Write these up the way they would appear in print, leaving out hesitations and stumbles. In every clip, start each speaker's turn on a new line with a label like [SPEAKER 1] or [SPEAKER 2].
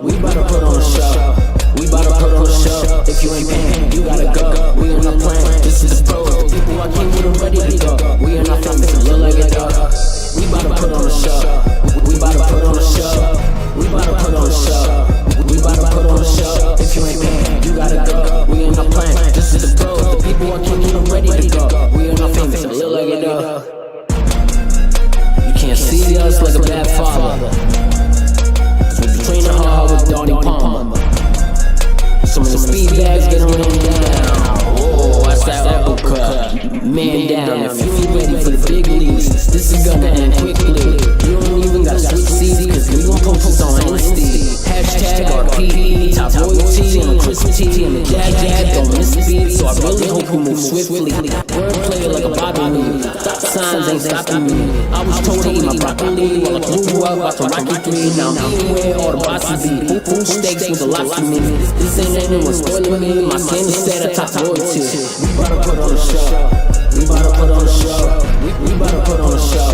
[SPEAKER 1] We about to put on a show. We about to put on a show. If you ain't paying, you gotta go. We on a plan. This is the pros. The people I came with are ready to go. We are not famous, look like it though. We about to put on a show. We about to put on a show. We about to put on a show. We about to put on a show. If you ain't paying, you gotta go. We on a plan. This is the pros. The people I came with are ready to go. We are not famous, look like it though. You can't see us like a bad father. So we train hard with Donnie Palmer. Some of the speed bags get on down. Whoa, that's that uppercut. Man down, if you ain't ready for the big leagues, this is gonna end quickly. You don't even gotta switch seats, cause we gon' post this on Insta. Hashtag RPE, top royalty, and a Christmas tea, and the jag don't miss the beat, so I really hope you move swiftly. Wordplay like a Bible read. Stop signs ain't stopping me. I was told to eat my broccoli while I grew up watching Rocky 3. Now I'm eating where all the bosses eat. Food steaks with a lot for me. This ain't anyone spoiling me. My skin is set atop royalty. We bout to put on a show. We bout to put on a show. We bout to put on a show.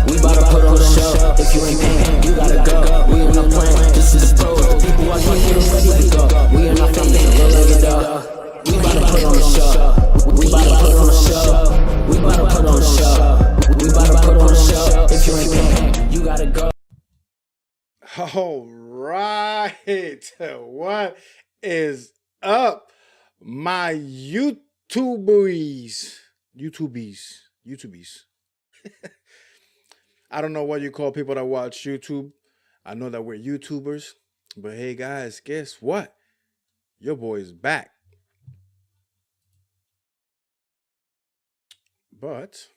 [SPEAKER 1] We bout to put on a show. If you ain't paying, you gotta go. We on a plan. This is the pros. The people I can't get ready to go. We are not famous, look like it though. We bout to put on a show. We bout to put on a show. We bout to put on a show. We bout to put on a show. If you ain't paying, you gotta go.
[SPEAKER 2] All right. What is up, my YouTubies? I don't know what you call people that watch YouTube. I know that we're YouTubers. But hey, guys, guess what? Your boy's back. But,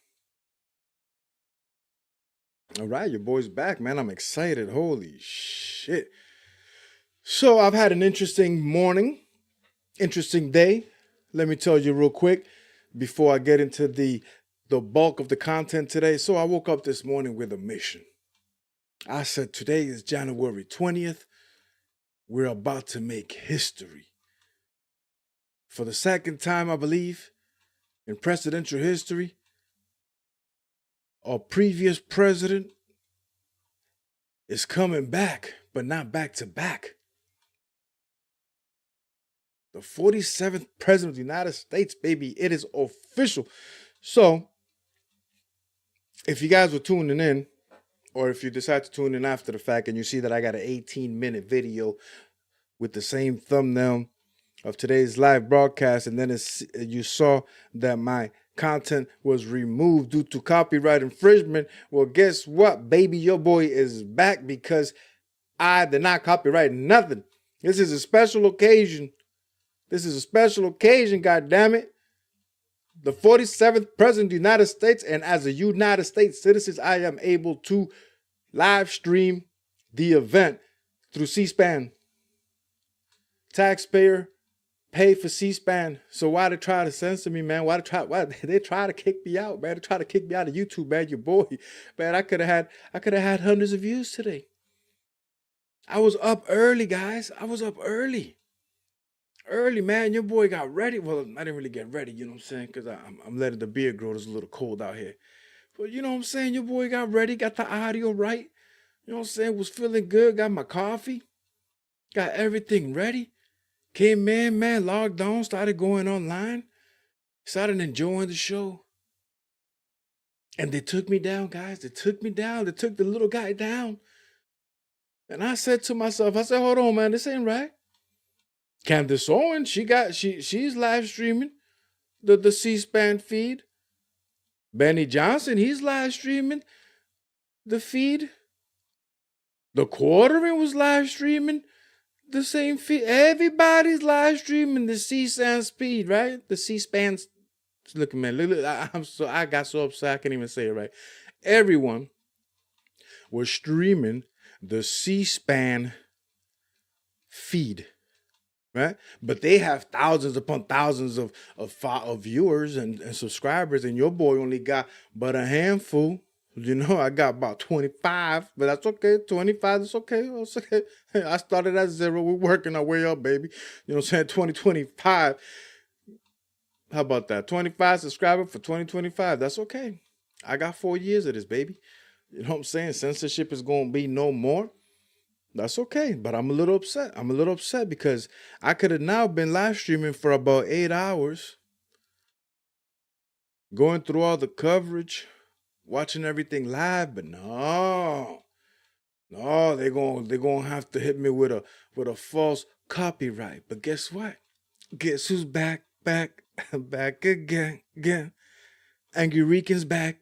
[SPEAKER 2] all right, your boy's back, man. I'm excited. Holy shit. So I've had an interesting morning, interesting day. Let me tell you real quick before I get into the bulk of the content today. So I woke up this morning with a mission. I said, today is January 20th. We're about to make history. For the second time, I believe, in presidential history, our previous president is coming back, but not back to back. The 47th president of the United States, baby, it is official. So, if you guys were tuning in, or if you decide to tune in after the fact and you see that I got an 18-minute video with the same thumbnail of today's live broadcast, and then you saw that my content was removed due to copyright infringement, well, guess what, baby? Your boy is back because I did not copyright nothing. This is a special occasion. This is a special occasion, goddammit. The 47th president of the United States, and as a United States citizen, I am able to live stream the event through C-SPAN. Taxpayer pay for C-SPAN. So why they try to censor me, man? Why they try to kick me out, man? They try to kick me out of YouTube, man. Your boy, man. I could have had hundreds of views today. I was up early, guys. I was up early. Early, man. Your boy got ready. Well, I didn't really get ready, you know what I'm saying? Because I'm letting the beard grow. It's a little cold out here. But you know what I'm saying? Your boy got ready, got the audio right. You know what I'm saying? Was feeling good. Got my coffee. Got everything ready. Came in, man, logged on, started going online. Started enjoying the show. And they took me down, guys. They took me down. They took the little guy down. And I said to myself, I said, hold on, man, this ain't right. Candace Owens, she's live streaming the C-SPAN feed. Benny Johnson, he's live streaming the feed. The Quartering was live streaming the same feed. Everybody's live streaming the C-SPAN feed, right? The C-SPAN. Look, man, look, I got so upset I can't even say it right. Everyone was streaming the C-SPAN feed. Right, but they have thousands upon thousands of viewers and subscribers, and your boy only got but a handful. You know, I got about 25, but that's okay. 25 is okay. It's okay. I started at 0. We're working our way up, baby. You know what I'm saying? 2025. How about that? 25 subscribers for 2025. That's okay. I got 4 years of this, baby. You know what I'm saying? Censorship is going to be no more. That's okay, but I'm a little upset. I'm a little upset because I could have now been live streaming for about 8 hours, going through all the coverage, watching everything live, but no. No, they're gonna have to hit me with a false copyright. But guess what? Guess who's back, back again. Angry Rican's back.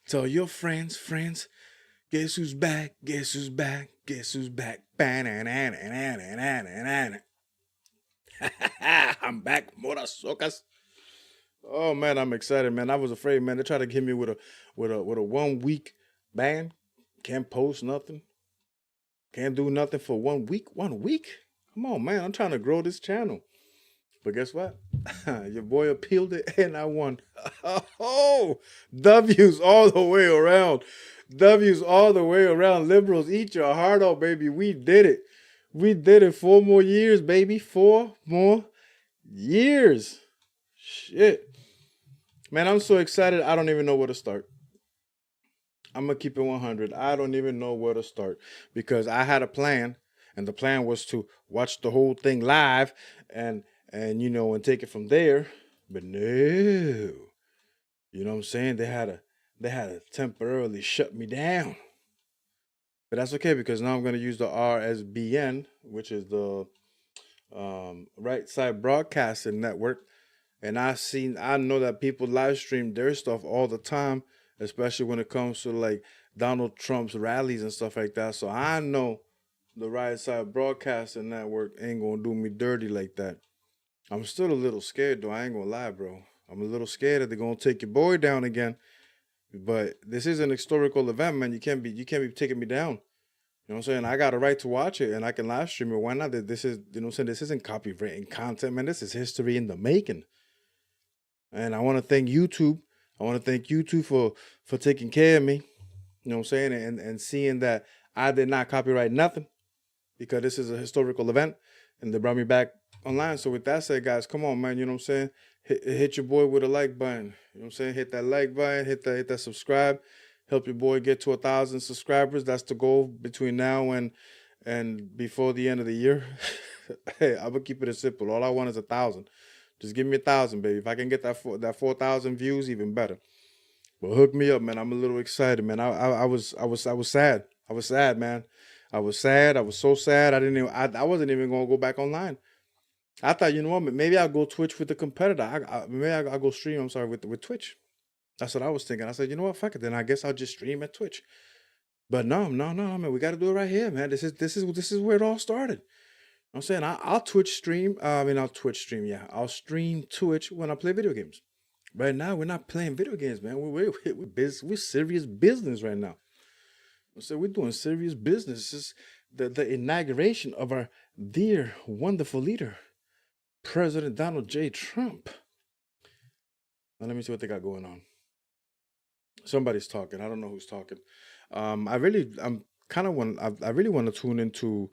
[SPEAKER 2] Tell your friends. Guess who's back? Guess who's back? Guess who's back? I'm back, morazocas. Oh man, I'm excited, man. I was afraid, man. They tried to hit me with a 1 week ban. Can't post nothing. Can't do nothing for 1 week. 1 week? Come on, man. I'm trying to grow this channel. But guess what? Your boy appealed it and I won. Oh, W's all the way around. W's all the way around. Liberals, eat your heart out, baby. We did it. We did it. 4 more years, baby. 4 more years. Shit. Man, I'm so excited. I don't even know where to start. I'm going to keep it 100. I don't even know where to start because I had a plan, and the plan was to watch the whole thing live and take it from there. But no. You know what I'm saying? They had to temporarily shut me down. But that's okay because now I'm going to use the RSBN, which is the Right Side Broadcasting Network. And I know that people live stream their stuff all the time, especially when it comes to like Donald Trump's rallies and stuff like that. So I know the Right Side Broadcasting Network ain't gonna do me dirty like that. I'm still a little scared though. I ain't gonna lie, bro. I'm a little scared that they're gonna take your boy down again. But this is an historical event, man. You can't be taking me down. You know what I'm saying? I got a right to watch it and I can live stream it. Why not? This is, you know what I'm saying? This isn't copywritten content, man. This is history in the making. And I want to thank YouTube. I want to thank YouTube for taking care of me. You know what I'm saying? And seeing that I did not copyright nothing because this is a historical event and they brought me back online. So with that said, guys, come on, man. You know what I'm saying? Hit your boy with a like button. You know what I'm saying? Hit that like button. Hit that subscribe. Help your boy get to 1,000 subscribers. That's the goal between now and before the end of the year. Hey, I'm going to keep it as simple. All I want is 1,000. Just give me 1,000, baby. If I can get that 4,000 views, even better. But hook me up, man. I'm a little excited, man. I was sad. I was sad, man. I was sad. I was so sad. I wasn't even gonna go back online. I thought, you know what? Maybe I'll go Twitch with the competitor. Maybe I'll go stream. I'm sorry, with Twitch. That's what I was thinking. I said, you know what? Fuck it. Then I guess I'll just stream at Twitch. But no, man. We got to do it right here, man. This is where it all started. I'm saying I'll Twitch stream. I'll Twitch stream. Yeah, I'll stream Twitch when I play video games. Right now, we're not playing video games, man. We're serious business right now. So we're doing serious business. This is the inauguration of our dear, wonderful leader, President Donald J. Trump. Now let me see what they got going on. Somebody's talking. I don't know who's talking. I really want to tune into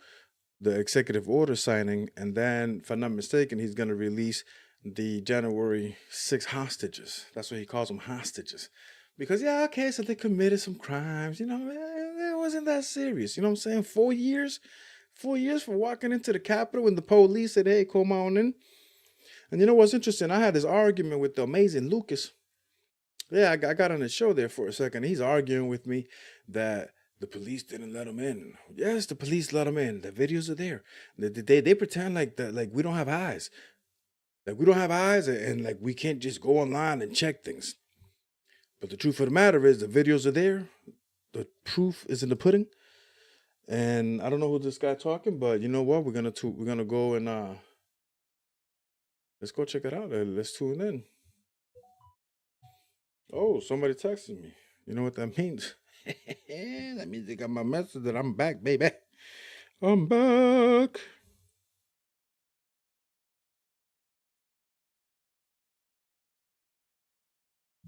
[SPEAKER 2] the executive order signing, and then, if I'm not mistaken, he's going to release the January 6 hostages. That's what he calls them, hostages. Because, yeah, okay, so they committed some crimes. You know, it wasn't that serious. You know what I'm saying? 4 years? 4 years for walking into the Capitol when the police said, hey, come on in. And you know what's interesting? I had this argument with the amazing Lucas. Yeah, I got on the show there for a second. He's arguing with me that the police didn't let him in. Yes, the police let him in. The videos are there. They pretend like we don't have eyes. Like we don't have eyes and like we can't just go online and check things. But the truth of the matter is the videos are there. The proof is in the pudding. And I don't know who this guy talking, but you know what? We're gonna go and let's go check it out. Let's tune in. Oh, somebody texted me. You know what that means? That means they got my message that I'm back, baby. I'm back.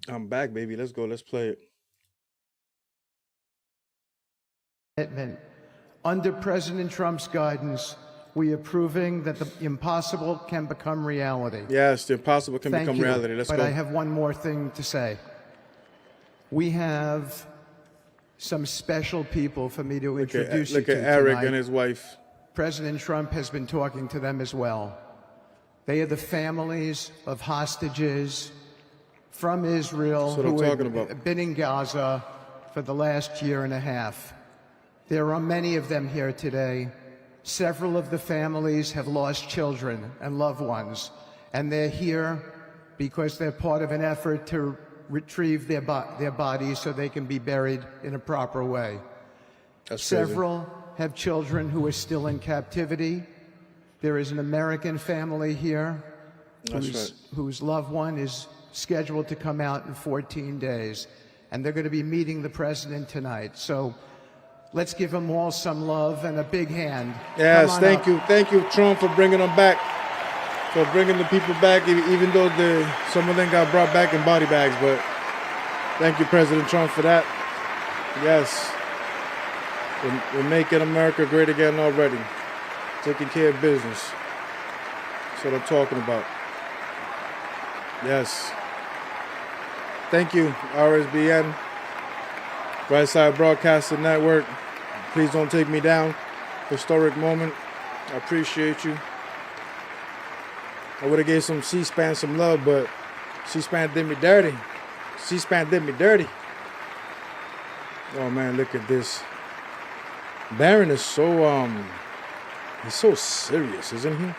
[SPEAKER 2] I'm back, baby. Let's go. Let's play it.
[SPEAKER 3] Commitment. Under President Trump's guidance, we are proving that the impossible can become reality.
[SPEAKER 2] Yes, the impossible can become reality. Let's go.
[SPEAKER 3] But I have one more thing to say. We have some special people for me to introduce you
[SPEAKER 2] Look
[SPEAKER 3] to
[SPEAKER 2] at Eric
[SPEAKER 3] tonight.
[SPEAKER 2] and his wife.
[SPEAKER 3] President Trump has been talking to them as well. They are the families of hostages from Israel
[SPEAKER 2] That's what I'm
[SPEAKER 3] who
[SPEAKER 2] talking
[SPEAKER 3] have
[SPEAKER 2] about.
[SPEAKER 3] been in Gaza for the last year and a half. There are many of them here today. Several of the families have lost children and loved ones, and they're here because they're part of an effort to retrieve their bodies so they can be buried in a proper way.
[SPEAKER 2] That's crazy.
[SPEAKER 3] Several have children who are still in captivity. There is an American family here whose loved one is scheduled to come out in 14 days, and they're going to be meeting the president tonight. So let's give them all some love and a big hand.
[SPEAKER 2] Yes, thank you. Thank you, Trump, for bringing them back, for bringing the people back, even though some of them got brought back in body bags. But thank you, President Trump, for that. Yes, we're making America great again already. Taking care of business. That's what I'm talking about. Yes. Thank you, RSBN, Right Side Broadcasting Network. Please don't take me down. Historic moment. I appreciate you. I would have gave some C-SPAN some love, but C-SPAN did me dirty. C-SPAN did me dirty. Oh man, look at this. Barron is so he's so serious, isn't he?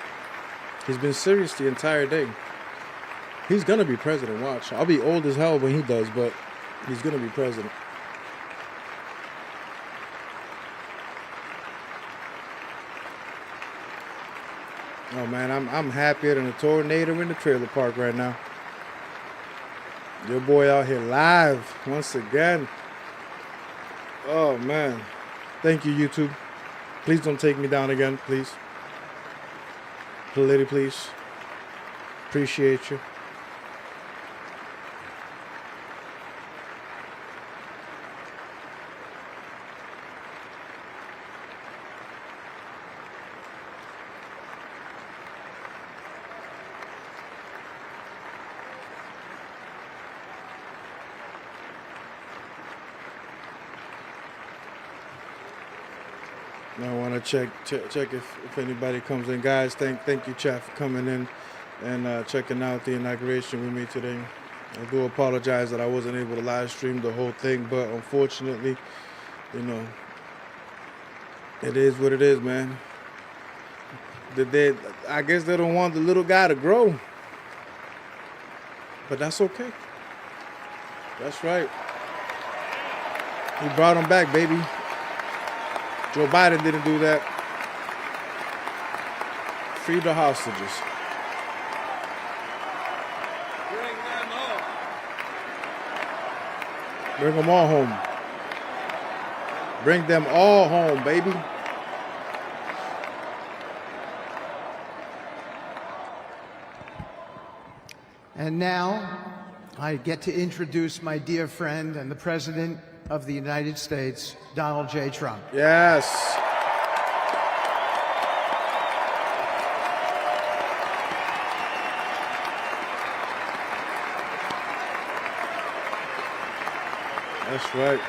[SPEAKER 2] He's been serious the entire day. He's gonna be president, watch. I'll be old as hell when he does, but he's gonna be president. Oh man, I'm happier than a tornado in the trailer park right now. Your boy out here live once again. Oh man. Thank you, YouTube. Please don't take me down again, please. Please. Appreciate you. I want to check if anybody comes in. Guys, thank you, chat, for coming in and checking out the inauguration with me today. I do apologize that I wasn't able to live stream the whole thing, but unfortunately, you know, it is what it is, man. I guess they don't want the little guy to grow, but that's okay. That's right. He brought him back, baby. Joe Biden didn't do that. Free the hostages. Bring them all home. Bring them all home, baby.
[SPEAKER 3] And now I get to introduce my dear friend and the President of the United States, Donald J. Trump.
[SPEAKER 2] Yes. That's right.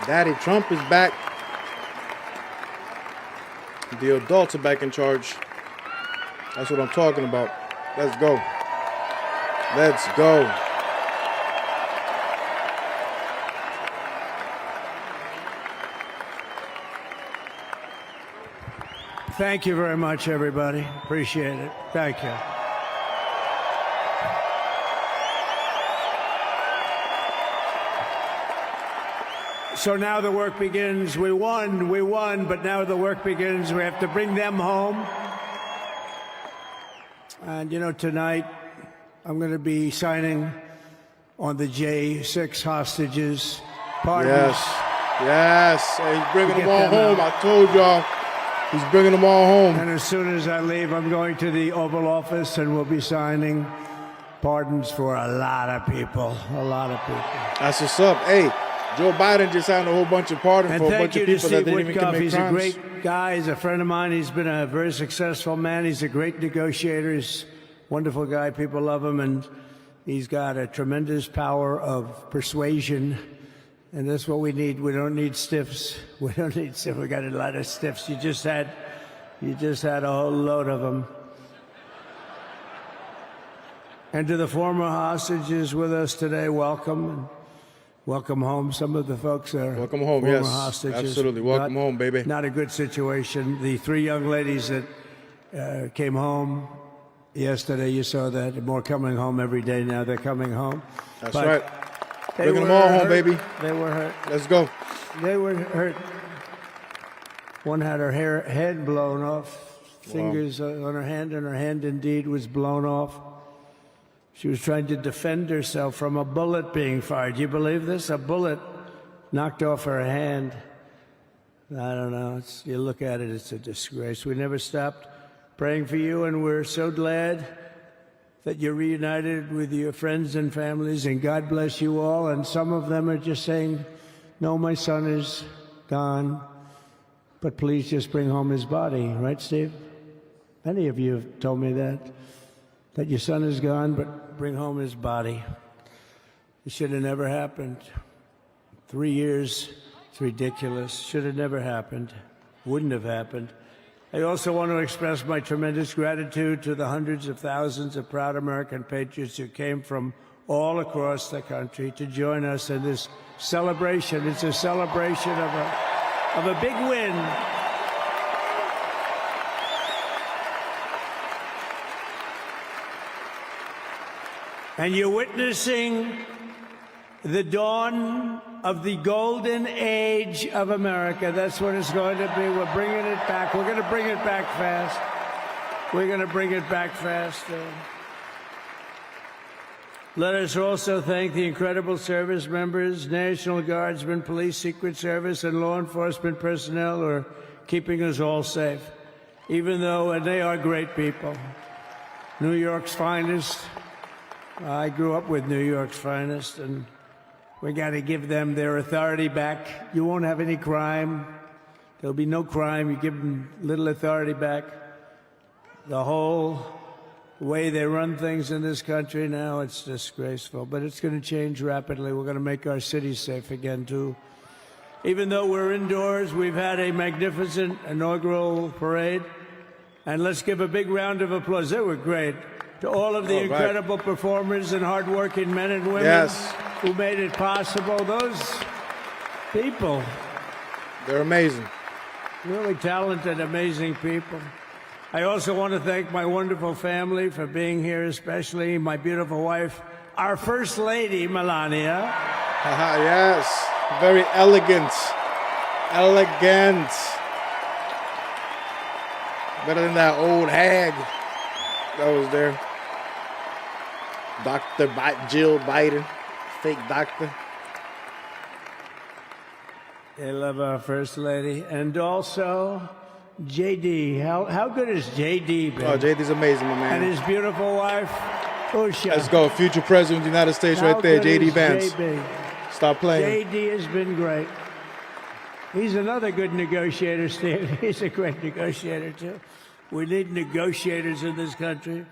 [SPEAKER 2] Daddy Trump is back. The adults are back in charge. That's what I'm talking about. Let's go. Let's go.
[SPEAKER 4] Thank you very much, everybody. Appreciate it. Thank you. So now the work begins. We won, but now the work begins. We have to bring them home. And, you know, tonight I'm going to be signing on the J6 hostages. Pardons.
[SPEAKER 2] Yes. Hey, he's bringing them all
[SPEAKER 4] them
[SPEAKER 2] home.
[SPEAKER 4] out.
[SPEAKER 2] I told y'all. He's bringing them all home.
[SPEAKER 4] And as soon as I leave, I'm going to the Oval Office and we'll be signing pardons for a lot of people. A lot of people.
[SPEAKER 2] That's what's up. Hey, Joe Biden just signed a whole bunch of pardons
[SPEAKER 4] And
[SPEAKER 2] for a
[SPEAKER 4] thank
[SPEAKER 2] bunch
[SPEAKER 4] you
[SPEAKER 2] of
[SPEAKER 4] to
[SPEAKER 2] people that
[SPEAKER 4] Steve
[SPEAKER 2] didn't even
[SPEAKER 4] Witkoff.
[SPEAKER 2] commit
[SPEAKER 4] He's
[SPEAKER 2] crimes.
[SPEAKER 4] a great guy. He's a friend of mine. He's been a very successful man. He's a great negotiator. He's a wonderful guy. People love him. And he's got a tremendous power of persuasion. And that's what we need. We don't need stiffs. We don't need stiffs. We got a lot of stiffs. You just had a whole load of them. And to the former hostages with us today, welcome. Welcome home. Some of the folks are
[SPEAKER 2] welcome home.
[SPEAKER 4] Former
[SPEAKER 2] Yes,
[SPEAKER 4] hostages.
[SPEAKER 2] absolutely. Welcome home, baby.
[SPEAKER 4] Not a good situation. The 3 young ladies that came home yesterday, you saw that. More coming home every day now. They're coming home.
[SPEAKER 2] That's
[SPEAKER 4] But
[SPEAKER 2] right.
[SPEAKER 4] they
[SPEAKER 2] Bringing them
[SPEAKER 4] were
[SPEAKER 2] all home,
[SPEAKER 4] hurt.
[SPEAKER 2] baby.
[SPEAKER 4] They were hurt.
[SPEAKER 2] Let's go.
[SPEAKER 4] They were hurt. One had her head blown off, fingers on her hand, and her hand indeed was blown off. She was trying to defend herself from a bullet being fired. You believe this? A bullet knocked off her hand. I don't know. You look at it, it's a disgrace. We never stopped praying for you, and we're so glad that you're reunited with your friends and families, and God bless you all. And some of them are just saying, no, my son is gone, but please just bring home his body. Right, Steve? Many of you have told me that your son is gone, but bring home his body. It should have never happened. 3 years, it's ridiculous. Should have never happened. Wouldn't have happened. I also want to express my tremendous gratitude to the hundreds of thousands of proud American patriots who came from all across the country to join us in this celebration. It's a celebration of a big win. And you're witnessing the dawn of the golden age of America. That's what it's going to be. We're bringing it back. We're going to bring it back fast. We're going to bring it back fast. Let us also thank the incredible service members, National Guardsmen, Police, Secret Service, and law enforcement personnel who are keeping us all safe, even though, and they are great people. New York's finest. I grew up with New York's finest, and we got to give them their authority back. You won't have any crime. There'll be no crime. You give them little authority back. The whole way they run things in this country now, it's disgraceful. But it's going to change rapidly. We're going to make our cities safe again, too. Even though we're indoors, we've had a magnificent inaugural parade. And let's give a big round of applause. They were great. To all of the incredible performers and hardworking men and women who made it possible. Those people.
[SPEAKER 2] They're amazing.
[SPEAKER 4] Really talented, amazing people. I also want to thank my wonderful family for being here, especially my beautiful wife, our First Lady, Melania.
[SPEAKER 2] Yes. Very elegant. Elegant. Better than that old hag that was there. Dr. Jill Biden, fake doctor.
[SPEAKER 4] I love our First Lady. And also, JD. How good is JD, been?
[SPEAKER 2] Oh, JD's amazing, my man.
[SPEAKER 4] And his beautiful wife, Usha.
[SPEAKER 2] Let's go. Future President of the United States right there, JD Vance.
[SPEAKER 4] JB?
[SPEAKER 2] Stop playing.
[SPEAKER 4] JD has been great. He's another good negotiator, Steve. He's a great negotiator, too. We need negotiators in this country.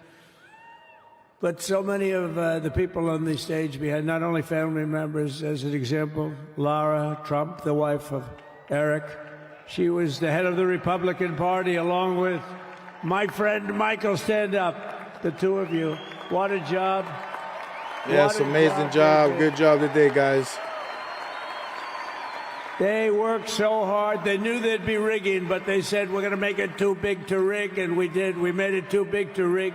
[SPEAKER 4] But so many of the people on the stage behind, not only family members, as an example, Lara Trump, the wife of Eric. She was the head of the Republican Party, along with my friend Michael. Stand up, the two of you. What a job.
[SPEAKER 2] Yes, amazing job. Good job today, guys.
[SPEAKER 4] They worked so hard. They knew there'd be rigging, but they said, we're going to make it too big to rig, and we did. We made it too big to rig.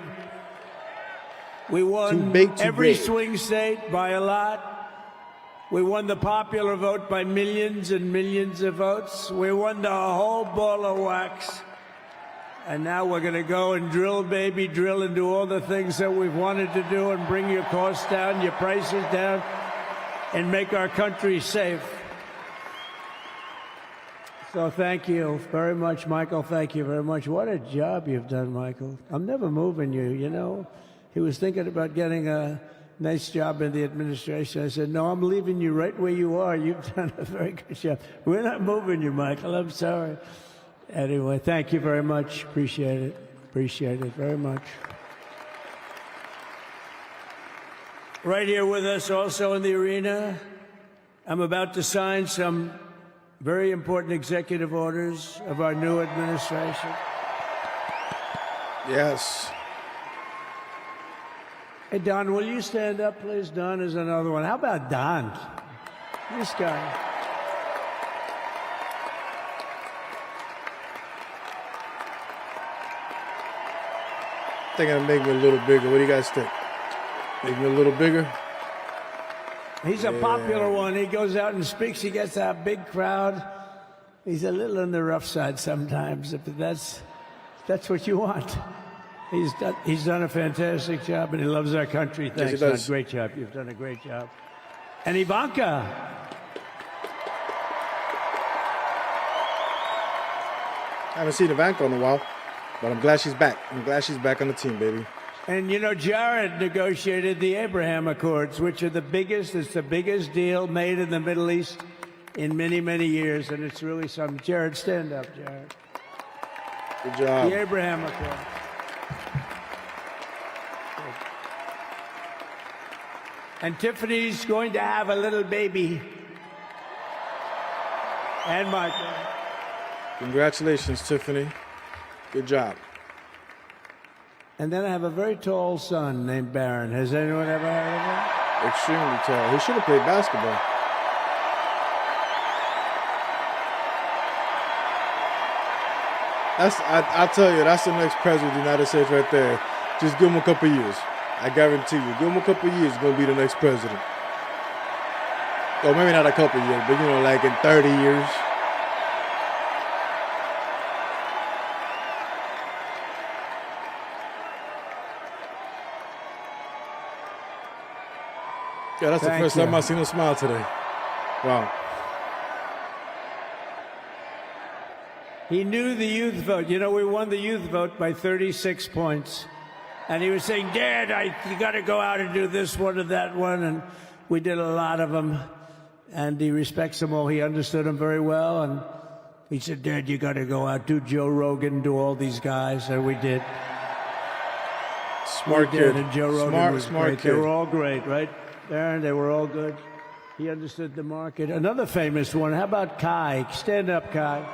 [SPEAKER 4] We won every swing state by a lot. We won the popular vote by millions and millions of votes. We won the whole ball of wax. And now we're going to go and drill, baby, drill, and do all the things that we've wanted to do and bring your costs down, your prices down, and make our country safe. So thank you very much, Michael. Thank you very much. What a job you've done, Michael. I'm never moving you, you know. He was thinking about getting a nice job in the administration. I said, no, I'm leaving you right where you are. You've done a very good job. We're not moving you, Michael. I'm sorry. Anyway, thank you very much. Appreciate it. Appreciate it very much. Right here with us also in the arena, I'm about to sign some very important executive orders of our new administration.
[SPEAKER 2] Yes.
[SPEAKER 4] Hey, Don, will you stand up, please? Don is another one. How about Don? This guy.
[SPEAKER 2] I think it'll make me a little bigger. What do you guys think? Make me a little bigger?
[SPEAKER 4] He's a popular one. He goes out and speaks. He gets a big crowd. He's a little on the rough side sometimes, but that's what you want. He's done a fantastic job, and he loves our country. Thanks,
[SPEAKER 2] yes, he does.
[SPEAKER 4] Great job. You've done a great job. And Ivanka.
[SPEAKER 2] I haven't seen Ivanka in a while, but I'm glad she's back. I'm glad she's back on the team, baby.
[SPEAKER 4] And, you know, Jared negotiated the Abraham Accords, which are it's the biggest deal made in the Middle East in many, many years, and it's really something. Jared, stand up, Jared.
[SPEAKER 2] Good job.
[SPEAKER 4] The Abraham Accords. And Tiffany's going to have a little baby. And Michael.
[SPEAKER 2] Congratulations, Tiffany. Good job.
[SPEAKER 4] And then I have a very tall son named Barron. Has anyone ever heard of him?
[SPEAKER 2] Extremely tall. He should have played basketball. I'll tell you, that's the next president of the United States right there. Just give him a couple years. I guarantee you. Give him a couple years, he's going to be the next president. Or maybe not a couple years, but, like in 30 years. Yeah, that's the first time I've seen him smile today. Wow.
[SPEAKER 4] He knew the youth vote. You know, we won the youth vote by 36 points. And he was saying, Dad, you got to go out and do this one and that one. And we did a lot of them. And he respects them all. He understood them very well. And he said, Dad, you got to go out, do Joe Rogan, do all these guys. And we did.
[SPEAKER 2] Smart kid.
[SPEAKER 4] And Joe Rogan was
[SPEAKER 2] smart
[SPEAKER 4] great.
[SPEAKER 2] kid.
[SPEAKER 4] They were all great, right? Aaron, they were all good. He understood the market. Another famous one. How about Kai? Stand up, Kai.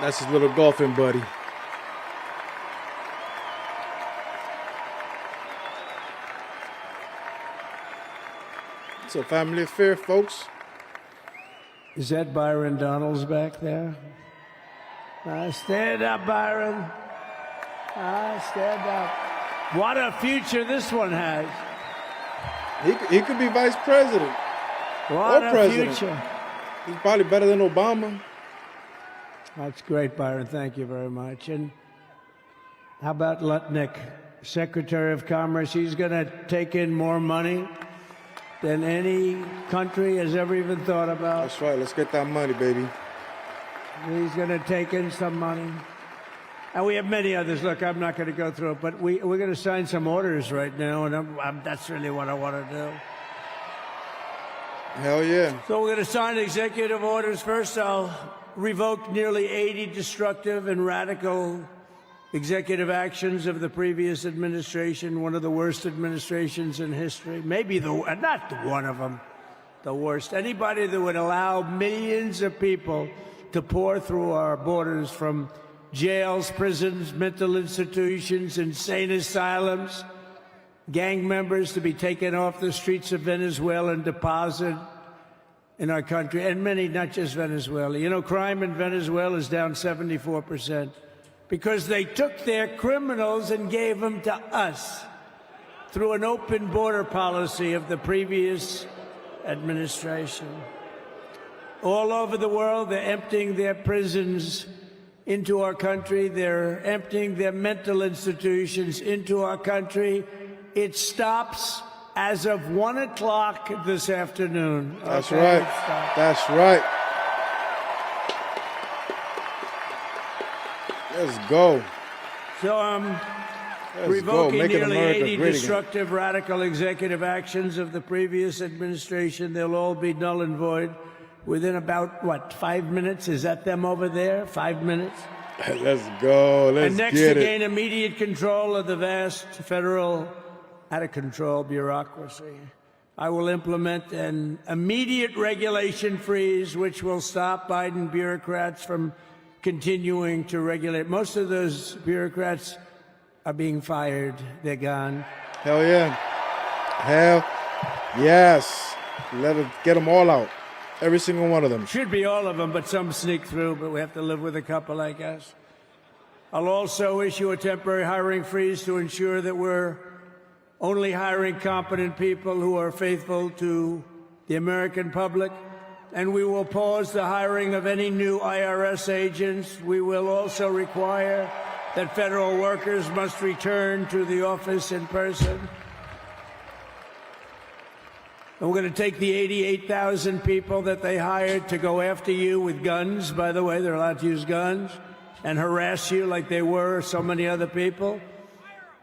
[SPEAKER 2] That's his little golfing buddy. It's a family affair, folks.
[SPEAKER 4] Is that Byron Donalds back there? Stand up, Byron. Stand up. What a future this one has.
[SPEAKER 2] He could be vice president.
[SPEAKER 4] What
[SPEAKER 2] or
[SPEAKER 4] a
[SPEAKER 2] president.
[SPEAKER 4] future.
[SPEAKER 2] He's probably better than Obama.
[SPEAKER 4] That's great, Byron. Thank you very much. And how about Lutnick, Secretary of Commerce? He's going to take in more money than any country has ever even thought about.
[SPEAKER 2] That's right. Let's get that money, baby.
[SPEAKER 4] He's going to take in some money. And we have many others. Look, I'm not going to go through it, but we're going to sign some orders right now, and that's really what I want to do.
[SPEAKER 2] Hell yeah.
[SPEAKER 4] So we're going to sign executive orders. First, I'll revoke nearly 80 destructive and radical executive actions of the previous administration, one of the worst administrations in history. Maybe not one of them, the worst. Anybody that would allow millions of people to pour through our borders from jails, prisons, mental institutions, insane asylums, gang members to be taken off the streets of Venezuela and deposited in our country, and many, not just Venezuela. You know, crime in Venezuela is down 74% because they took their criminals and gave them to us through an open border policy of the previous administration. All over the world, they're emptying their prisons into our country. They're emptying their mental institutions into our country. It stops as of 1 o'clock this afternoon.
[SPEAKER 2] That's
[SPEAKER 4] okay?
[SPEAKER 2] right. That's right. Let's go.
[SPEAKER 4] So I'm revoking nearly 80 destructive, radical executive actions of the previous administration. They'll all be null and void within about, 5 minutes? Is that them over there? 5 minutes?
[SPEAKER 2] Let's go. Let's
[SPEAKER 4] and next
[SPEAKER 2] get
[SPEAKER 4] to
[SPEAKER 2] it.
[SPEAKER 4] gain immediate control of the vast federal, out-of-control bureaucracy. I will implement an immediate regulation freeze, which will stop Biden bureaucrats from continuing to regulate. Most of those bureaucrats are being fired. They're gone.
[SPEAKER 2] Hell yeah. Hell yes. Get them all out. Every single one of them.
[SPEAKER 4] Should be all of them, but some sneak through, but we have to live with a couple, I guess. I'll also issue a temporary hiring freeze to ensure that we're only hiring competent people who are faithful to the American public. And we will pause the hiring of any new IRS agents. We will also require that federal workers must return to the office in person. And we're going to take the 88,000 people that they hired to go after you with guns. By the way, they're allowed to use guns and harass you like they were so many other people.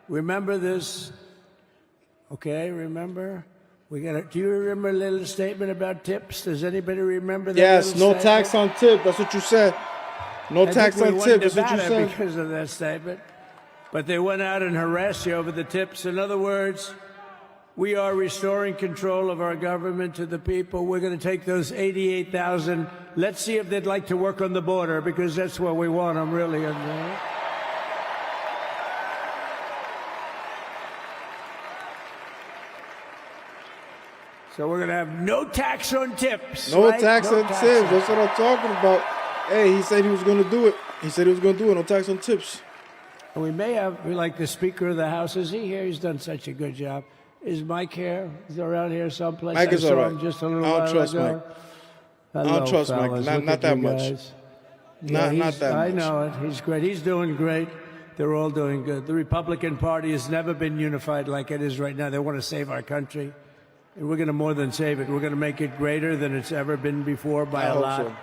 [SPEAKER 4] Remember this. Okay, remember? Do you remember a little statement about tips? Does anybody remember that?
[SPEAKER 2] Yes, no
[SPEAKER 4] statement?
[SPEAKER 2] tax on tip. That's what you said. No tax on tip. That's what you said.
[SPEAKER 4] Because of that statement. But they went out and harassed you over the tips. In other words, we are restoring control of our government to the people. We're going to take those 88,000. Let's see if they'd like to work on the border, because that's where we want them, really. So we're going to have no tax on tips.
[SPEAKER 2] No
[SPEAKER 4] right?
[SPEAKER 2] tax on tips. That's what I'm talking about. Hey, he said he was going to do it. He said he was going to do it. No tax on tips.
[SPEAKER 4] And we may have, like the Speaker of the House. Is he here? He's done such a good job. Is Mike here? Is he around here someplace?
[SPEAKER 2] Mike is all right.
[SPEAKER 4] Just a little
[SPEAKER 2] I don't
[SPEAKER 4] while
[SPEAKER 2] trust
[SPEAKER 4] ago.
[SPEAKER 2] Mike.
[SPEAKER 4] Hello,
[SPEAKER 2] I don't trust Mike.
[SPEAKER 4] fellas.
[SPEAKER 2] Not
[SPEAKER 4] Look
[SPEAKER 2] that
[SPEAKER 4] at you
[SPEAKER 2] much.
[SPEAKER 4] guys.
[SPEAKER 2] Not that much.
[SPEAKER 4] I know it. He's great. He's doing great. They're all doing good. The Republican Party has never been unified like it is right now. They want to save our country. And we're going to more than save it. We're going to make it greater than it's ever been before by a lot.
[SPEAKER 2] So.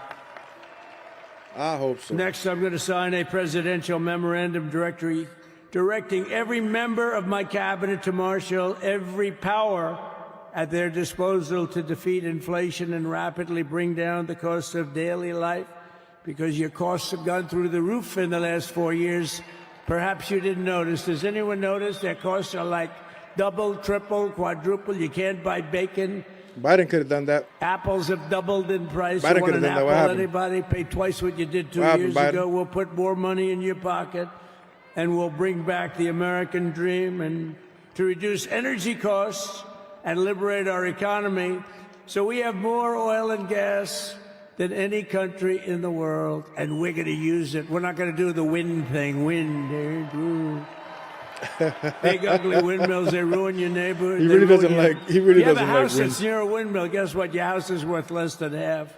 [SPEAKER 2] I hope so.
[SPEAKER 4] Next, I'm going to sign a presidential memorandum directing every member of my cabinet to marshal every power at their disposal to defeat inflation and rapidly bring down the cost of daily life, because your costs have gone through the roof in the last 4 years. Perhaps you didn't notice. Does anyone notice their costs are like double, triple, quadruple? You can't buy bacon.
[SPEAKER 2] Biden could have done that.
[SPEAKER 4] Apples have doubled in price.
[SPEAKER 2] Biden
[SPEAKER 4] You want
[SPEAKER 2] could have
[SPEAKER 4] an
[SPEAKER 2] done that.
[SPEAKER 4] apple,
[SPEAKER 2] What happened?
[SPEAKER 4] anybody? Pay twice what you did 2
[SPEAKER 2] What happened,
[SPEAKER 4] years
[SPEAKER 2] Biden?
[SPEAKER 4] ago. We'll put more money in your pocket, and we'll bring back the American dream and to reduce energy costs and liberate our economy. So we have more oil and gas than any country in the world, and we're going to use it. We're not going to do the wind thing. Wind. Big ugly windmills, they ruin your neighborhood.
[SPEAKER 2] He really doesn't like. He really
[SPEAKER 4] You have
[SPEAKER 2] doesn't
[SPEAKER 4] a
[SPEAKER 2] like
[SPEAKER 4] house
[SPEAKER 2] wind.
[SPEAKER 4] that's near a windmill. Guess what? Your house is worth less than half.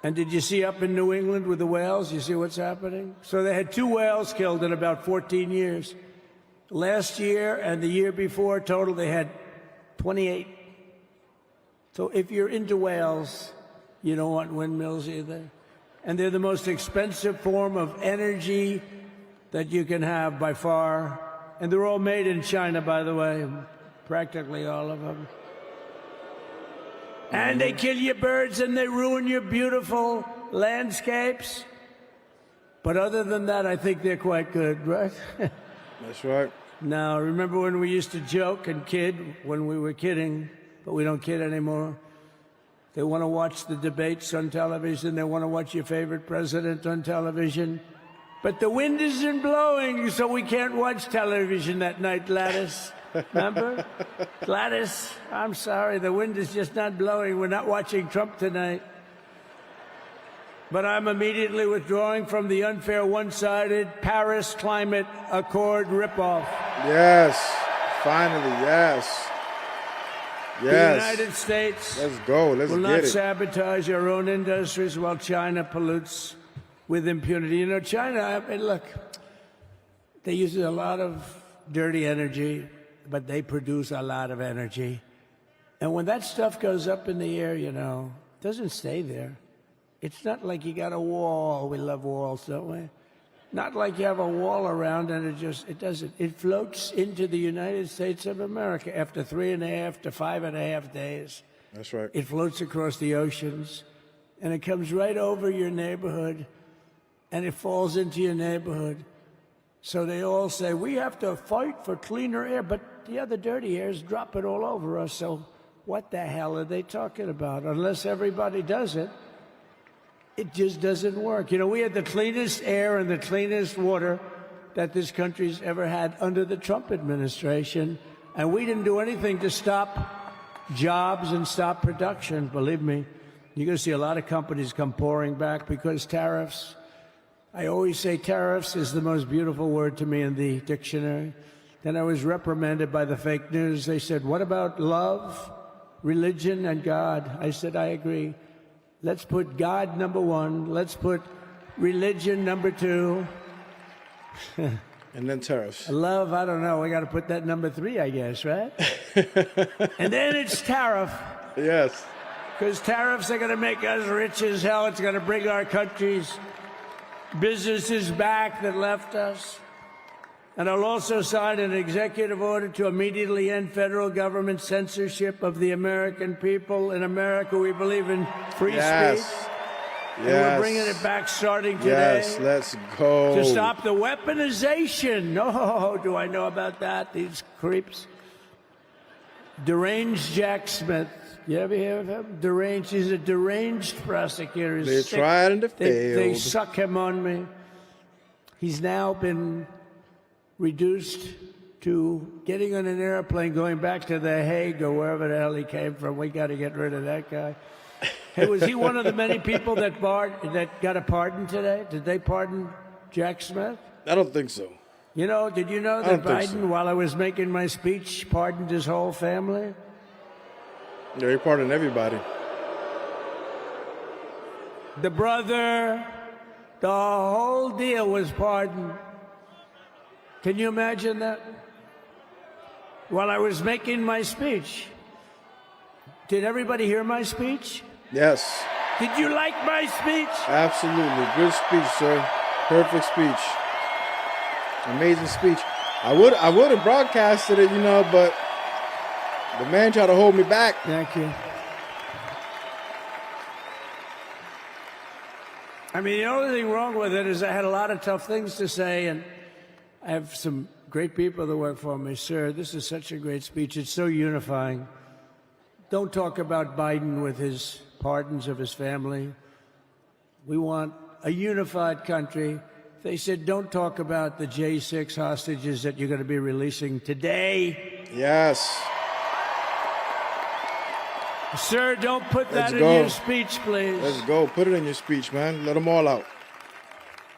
[SPEAKER 4] And did you see up in New England with the whales? You see what's happening? So they had 2 whales killed in about 14 years. Last year and the year before, total, they had 28. So if you're into whales, you don't want windmills either. And they're the most expensive form of energy that you can have by far. And they're all made in China, by the way, practically all of them. And they kill your birds and they ruin your beautiful landscapes. But other than that, I think they're quite good, right?
[SPEAKER 2] That's right.
[SPEAKER 4] Now, remember when we used to joke and kid when we were kidding, but we don't kid anymore? They want to watch the debates on television. They want to watch your favorite president on television. But the wind isn't blowing, so we can't watch television that night, Gladys. Remember? Gladys, I'm sorry, the wind is just not blowing. We're not watching Trump tonight. But I'm immediately withdrawing from the unfair, one-sided Paris Climate Accord ripoff.
[SPEAKER 2] Yes. Finally, yes.
[SPEAKER 4] The
[SPEAKER 2] Yes.
[SPEAKER 4] United States
[SPEAKER 2] Let's go. Let's
[SPEAKER 4] will
[SPEAKER 2] get
[SPEAKER 4] not
[SPEAKER 2] it.
[SPEAKER 4] sabotage our own industries while China pollutes with impunity. You know, China, I mean, look, they use a lot of dirty energy, but they produce a lot of energy. And when that stuff goes up in the air, you know, it doesn't stay there. It's not like you got a wall. We love walls, don't we? Not like you have a wall around and it doesn't. It floats into the United States of America after 3.5 to 5.5 days.
[SPEAKER 2] That's right.
[SPEAKER 4] It floats across the oceans, and it comes right over your neighborhood, and it falls into your neighborhood. So they all say, we have to fight for cleaner air, but but the other dirty air is dropping all over us. So what the hell are they talking about? Unless everybody does it, it just doesn't work. You know, we had the cleanest air and the cleanest water that this country's ever had under the Trump administration, and we didn't do anything to stop jobs and stop production. Believe me, you're going to see a lot of companies come pouring back because tariffs. I always say tariffs is the most beautiful word to me in the dictionary. Then I was reprimanded by the fake news. They said, what about love, religion, and God? I said, I agree. Let's put God number one. Let's put religion number two.
[SPEAKER 2] And then tariffs.
[SPEAKER 4] Love, I don't know. We got to put that number three, I guess, right? And then it's tariff.
[SPEAKER 2] Yes.
[SPEAKER 4] Because tariffs are going to make us rich as hell. It's going to bring our country's businesses back that left us. And I'll also sign an executive order to immediately end federal government censorship of the American people. In America, we believe in free speech.
[SPEAKER 2] Yes.
[SPEAKER 4] And we're bringing it back starting today.
[SPEAKER 2] Yes, let's go.
[SPEAKER 4] To stop the weaponization. Oh, do I know about that? These creeps. Deranged Jack Smith. You ever hear of him? Deranged. He's a deranged prosecutor.
[SPEAKER 2] They tried and failed.
[SPEAKER 4] They suck him on me. He's now been reduced to getting on an airplane, going back to The Hague or wherever the hell he came from. We got to get rid of that guy. Hey, was he one of the many people that got a pardon today? Did they pardon Jack Smith?
[SPEAKER 2] I don't think so.
[SPEAKER 4] You know, did you know that Biden, while I was making my speech, pardoned his whole family?
[SPEAKER 2] Yeah, he pardoned everybody.
[SPEAKER 4] The brother, the whole deal was pardoned. Can you imagine that? While I was making my speech. Did everybody hear my speech?
[SPEAKER 2] Yes.
[SPEAKER 4] Did you like my speech?
[SPEAKER 2] Absolutely. Good speech, sir. Perfect speech. Amazing speech. I would have broadcasted it, you know, but the man tried to hold me back.
[SPEAKER 4] Thank you. I mean, the only thing wrong with it is I had a lot of tough things to say, and I have some great people that work for me. Sir, this is such a great speech. It's so unifying. Don't talk about Biden with his pardons of his family. We want a unified country. They said, don't talk about the J6 hostages that you're going to be releasing today.
[SPEAKER 2] Yes.
[SPEAKER 4] Sir, don't put that in your speech, please.
[SPEAKER 2] Let's go. Put it in your speech, man. Let them all out.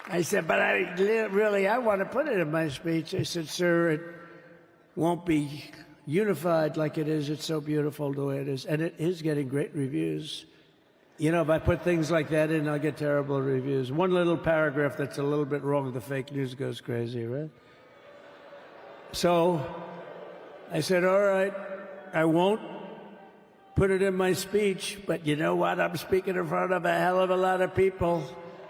[SPEAKER 4] I said, but I want to put it in my speech. I said, sir, it won't be unified like it is. It's so beautiful the way it is. And it is getting great reviews. You know, if I put things like that in, I'll get terrible reviews. One little paragraph that's a little bit wrong, the fake news goes crazy, right? So I said, all right, I won't put it in my speech, but you know what? I'm speaking in front of a hell of a lot of people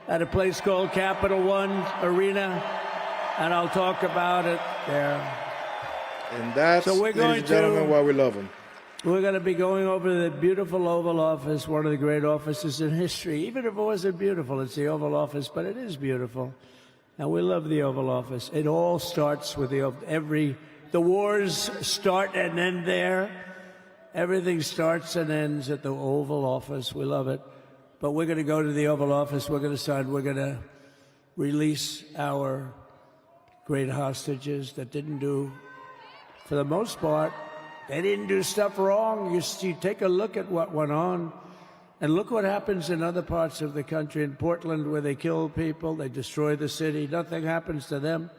[SPEAKER 4] at a place called Capital One Arena, and I'll talk about it there.
[SPEAKER 2] And that's,
[SPEAKER 4] so we're
[SPEAKER 2] ladies and gentlemen, why we love him.
[SPEAKER 4] We're going to be going over the beautiful Oval Office, one of the great offices in history. Even if it wasn't beautiful, it's the Oval Office, but it is beautiful. And we love the Oval Office. It all starts with the wars start and end there. Everything starts and ends at the Oval Office. We love it. But we're going to go to the Oval Office. We're going to release our great hostages that didn't do, for the most part, they didn't do stuff wrong. You take a look at what went on, and look what happens in other parts of the country. In Portland, where they kill people, they destroy the city. Nothing happens to them.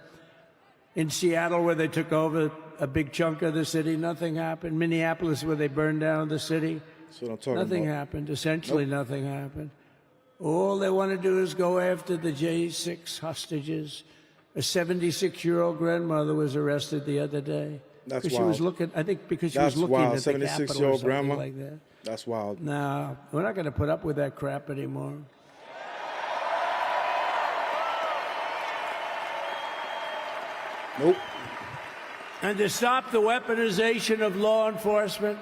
[SPEAKER 4] In Seattle, where they took over a big chunk of the city, nothing happened. Minneapolis, where they burned down the city,
[SPEAKER 2] that's what I'm talking
[SPEAKER 4] nothing
[SPEAKER 2] about.
[SPEAKER 4] happened. Essentially, nothing happened. All they want to do is go after the J6 hostages. A 76-year-old grandmother was arrested the other day.
[SPEAKER 2] That's
[SPEAKER 4] wild.
[SPEAKER 2] She was
[SPEAKER 4] looking, I think because she
[SPEAKER 2] That's
[SPEAKER 4] was looking
[SPEAKER 2] wild.
[SPEAKER 4] at the Capitol or something
[SPEAKER 2] 76-year-old grandma.
[SPEAKER 4] like that.
[SPEAKER 2] That's wild.
[SPEAKER 4] No, we're not going to put up with that crap anymore.
[SPEAKER 2] Nope.
[SPEAKER 4] And to stop the weaponization of law enforcement,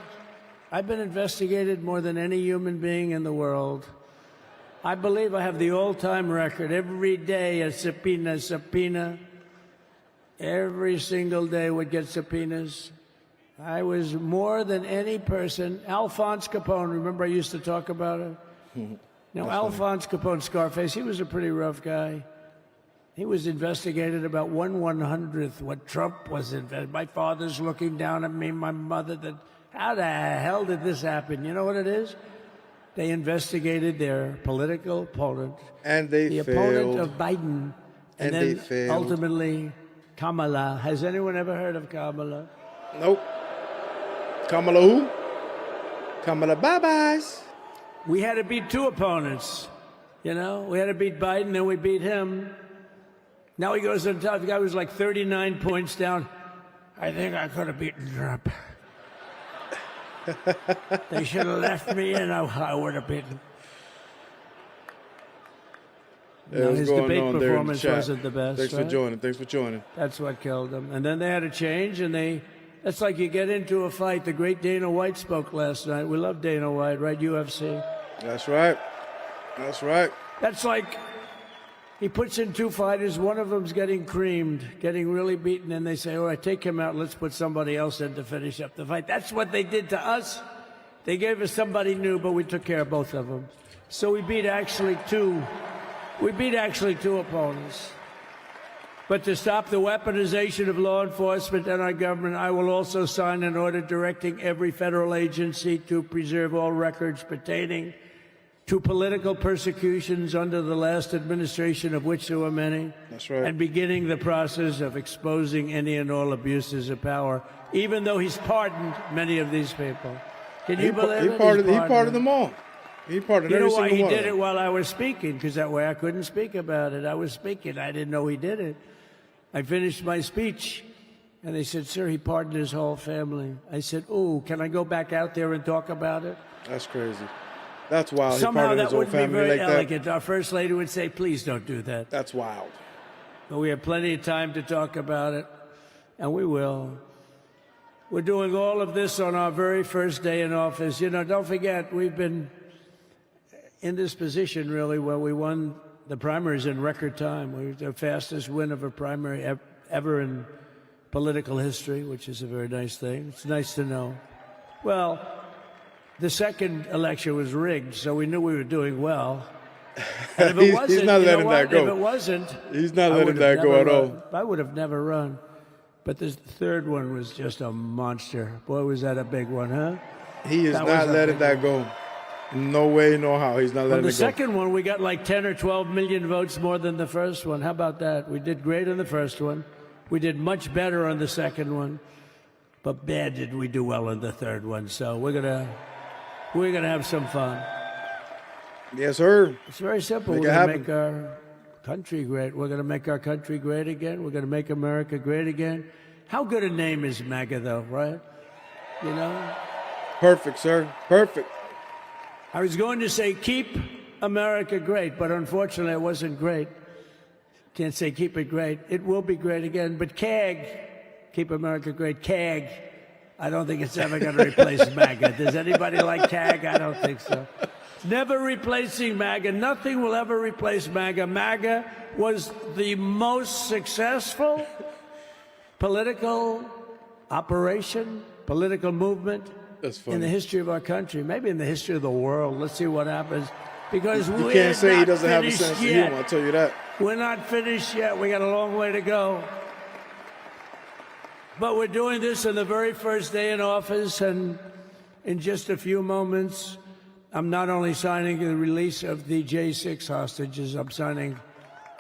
[SPEAKER 4] I've been investigated more than any human being in the world. I believe I have the all-time record. Every day a subpoena. Every single day would get subpoenas. I was more than any person. Alphonse Capone, remember I used to talk about it? Now, Alphonse Capone, Scarface, he was a pretty rough guy. He was investigated about 1/100th what Trump was investigated. My father's looking down at me, my mother, how the hell did this happen? You know what it is? They investigated their political opponent.
[SPEAKER 2] And they
[SPEAKER 4] the
[SPEAKER 2] failed.
[SPEAKER 4] opponent of Biden.
[SPEAKER 2] And
[SPEAKER 4] then
[SPEAKER 2] they failed.
[SPEAKER 4] ultimately, Kamala. Has anyone ever heard of Kamala?
[SPEAKER 2] Nope. Kamala who? Kamala bye-byes.
[SPEAKER 4] We had to beat two opponents. You know, we had to beat Biden, then we beat him. Now he goes on top. The guy was like 39 points down. I think I could have beaten Trump. They should have left me in. I would have beaten. No, his debate performance wasn't the best.
[SPEAKER 2] Thanks for joining. Thanks for joining.
[SPEAKER 4] That's what killed him. And then they had to change, and that's like you get into a fight. The great Dana White spoke last night. We love Dana White, right? UFC.
[SPEAKER 2] That's right. That's right.
[SPEAKER 4] That's like he puts in two fighters. One of them's getting creamed, getting really beaten, and they say, all right, take him out. Let's put somebody else in to finish up the fight. That's what they did to us. They gave us somebody new, but we took care of both of them. So we beat actually two opponents. But to stop the weaponization of law enforcement and our government, I will also sign an order directing every federal agency to preserve all records pertaining to political persecutions under the last administration, of which there were many.
[SPEAKER 2] That's right.
[SPEAKER 4] And beginning the process of exposing any and all abuses of power, even though he's pardoned many of these people. Can you believe it?
[SPEAKER 2] He pardoned them all. He pardoned every single one.
[SPEAKER 4] You know why he did it while I was speaking? Because that way I couldn't speak about it. I was speaking. I didn't know he did it. I finished my speech, and they said, sir, he pardoned his whole family. I said, oh, can I go back out there and talk about it?
[SPEAKER 2] That's crazy. That's wild.
[SPEAKER 4] Somehow that wouldn't be very elegant.
[SPEAKER 2] That?
[SPEAKER 4] Our First Lady would say, please don't do that.
[SPEAKER 2] That's wild.
[SPEAKER 4] But we have plenty of time to talk about it, and we will. We're doing all of this on our very first day in office. You know, don't forget, we've been in this position, really, where we won the primaries in record time. We were the fastest win of a primary ever in political history, which is a very nice thing. It's nice to know. Well, the second election was rigged, so we knew we were doing well. And if it wasn't,
[SPEAKER 2] he's not letting that go.
[SPEAKER 4] If it wasn't,
[SPEAKER 2] he's not letting that go at all.
[SPEAKER 4] I would have never run. But the third one was just a monster. Boy, was that a big one, huh?
[SPEAKER 2] He is not letting that go. No way, no how. He's not letting it go.
[SPEAKER 4] The second one, we got like 10 or 12 million votes more than the first one. How about that? We did great on the first one. We did much better on the second one. But bad did we do well on the third one. So we're gonna have some fun.
[SPEAKER 2] Yes, sir.
[SPEAKER 4] It's very simple. We're going to make our country great. We're going to make our country great again. We're going to make America great again. How good a name is MAGA, though, right? You know?
[SPEAKER 2] Perfect, sir. Perfect.
[SPEAKER 4] I was going to say keep America great, but unfortunately it wasn't great. Can't say keep it great. It will be great again. But CAG, keep America great, CAG, I don't think it's ever going to replace MAGA. Does anybody like CAG? I don't think so. Never replacing MAGA. Nothing will ever replace MAGA. MAGA was the most successful political operation, political movement in the history of our country, maybe in the history of the world. Let's see what happens. Because
[SPEAKER 2] you can't say he doesn't have a sense of humor, I'll tell you that.
[SPEAKER 4] We're not finished yet. We got a long way to go. But we're doing this on the very first day in office, and in just a few moments, I'm not only signing the release of the J6 hostages, I'm signing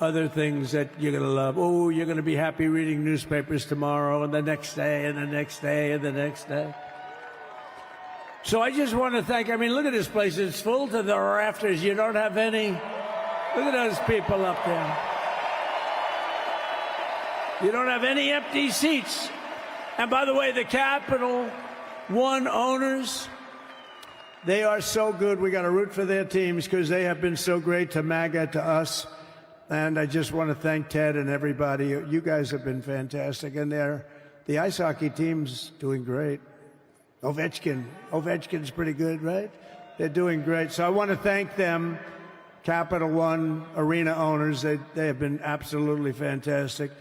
[SPEAKER 4] other things that you're going to love. Oh, you're going to be happy reading newspapers tomorrow and the next day and the next day and the next day. So I just want to thank, I mean, look at this place. It's full to the rafters. You don't have any. Look at those people up there. You don't have any empty seats. And by the way, the Capital One owners, they are so good. We got to root for their teams because they have been so great to MAGA, to us. And I just want to thank Ted and everybody. You guys have been fantastic. And the ice hockey team's doing great. Ovechkin's pretty good, right? They're doing great. So I want to thank them, Capital One arena owners. They have been absolutely fantastic.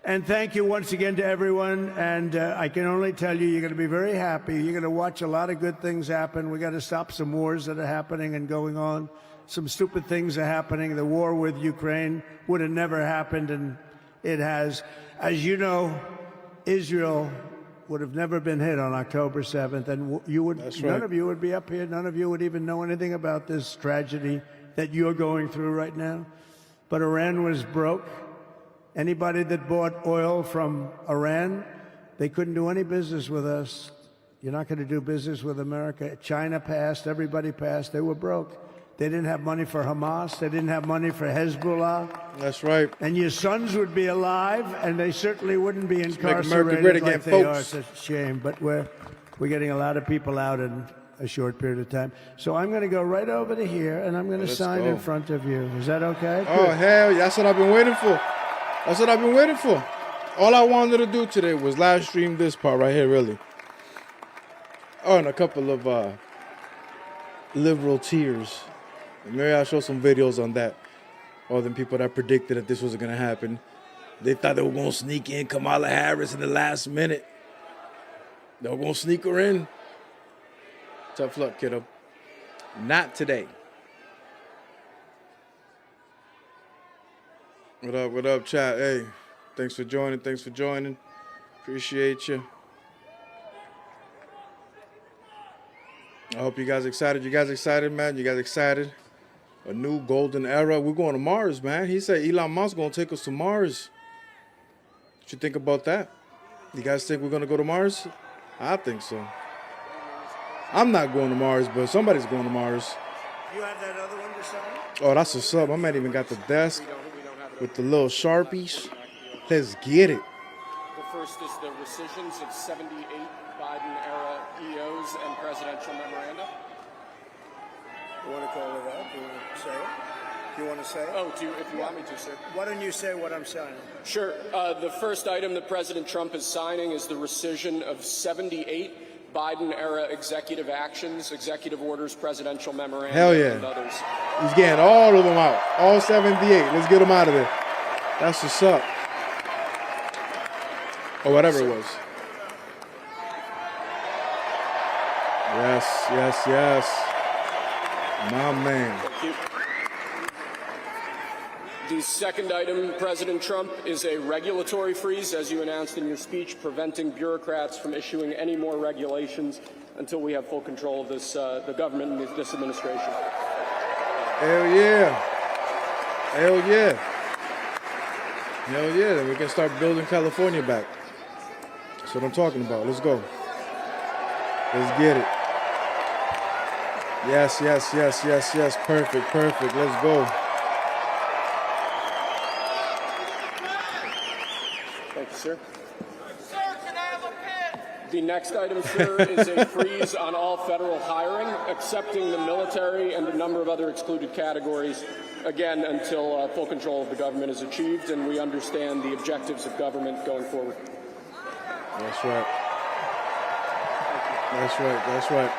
[SPEAKER 4] And thank you once again to everyone. And I can only tell you, you're going to be very happy. You're going to watch a lot of good things happen. We got to stop some wars that are happening and going on. Some stupid things are happening. The war with Ukraine would have never happened, and it has. As you know, Israel would have never been hit on October 7th, and you would.
[SPEAKER 2] That's
[SPEAKER 4] none
[SPEAKER 2] right.
[SPEAKER 4] of you would be up here. None of you would even know anything about this tragedy that you're going through right now. But Iran was broke. Anybody that bought oil from Iran, they couldn't do any business with us. You're not going to do business with America. China passed. Everybody passed. They were broke. They didn't have money for Hamas. They didn't have money for Hezbollah.
[SPEAKER 2] That's right.
[SPEAKER 4] And your sons would be alive, and they certainly wouldn't be incarcerated
[SPEAKER 2] America great again,
[SPEAKER 4] like they are.
[SPEAKER 2] folks.
[SPEAKER 4] It's a shame, but we're getting a lot of people out in a short period of time. So I'm going to go right over to here, and I'm going to
[SPEAKER 2] Let's
[SPEAKER 4] sign
[SPEAKER 2] go.
[SPEAKER 4] in front of you. Is that okay?
[SPEAKER 2] Oh,
[SPEAKER 4] Good.
[SPEAKER 2] hell yeah. That's what I've been waiting for. That's what I've been waiting for. All I wanted to do today was live stream this part right here, really. Oh, and a couple of liberal tears. Maybe I'll show some videos on that. All them people that predicted that this wasn't going to happen. They thought they were going to sneak in Kamala Harris in the last minute. They were going to sneak her in. Tough luck, kiddo. Not today. What up, chat? Hey, thanks for joining. Appreciate you. I hope you guys excited. You guys excited, man? You guys excited? A new golden era. We're going to Mars, man. He said Elon Musk going to take us to Mars. What you think about that? You guys think we're going to go to Mars? I think so. I'm not going to Mars, but somebody's going to Mars.
[SPEAKER 4] You have that other one to sign?
[SPEAKER 2] Oh, that's what's up. I might even got the desk with the little Sharpies. Let's get it.
[SPEAKER 5] The first is the rescissions of 78 Biden-era EOs and presidential memoranda.
[SPEAKER 4] You want to call it out? You want to say it? You want to say it?
[SPEAKER 5] Oh, if you want me to, sir.
[SPEAKER 4] Why don't you say what I'm signing?
[SPEAKER 5] Sure. The first item that President Trump is signing is the rescission of 78 Biden-era executive actions, executive orders, presidential memoranda,
[SPEAKER 2] Hell yeah.
[SPEAKER 5] and others.
[SPEAKER 2] He's getting all of them out. All 78. Let's get them out of there. That's what's up. Or whatever it was. Yes. My man.
[SPEAKER 5] Thank you. The second item, President Trump, is a regulatory freeze, as you announced in your speech, preventing bureaucrats from issuing any more regulations until we have full control of this, the government and this administration.
[SPEAKER 2] Hell yeah. Hell yeah. Hell yeah. Then we can start building California back. That's what I'm talking about. Let's go. Let's get it. Yes. Perfect. Let's go.
[SPEAKER 5] Thank you, sir. Sir, can I have a pen? The next item, sir, is a freeze on all federal hiring, excepting the military and a number of other excluded categories, again, until full control of the government is achieved and we understand the objectives of government going forward.
[SPEAKER 2] That's right. That's right.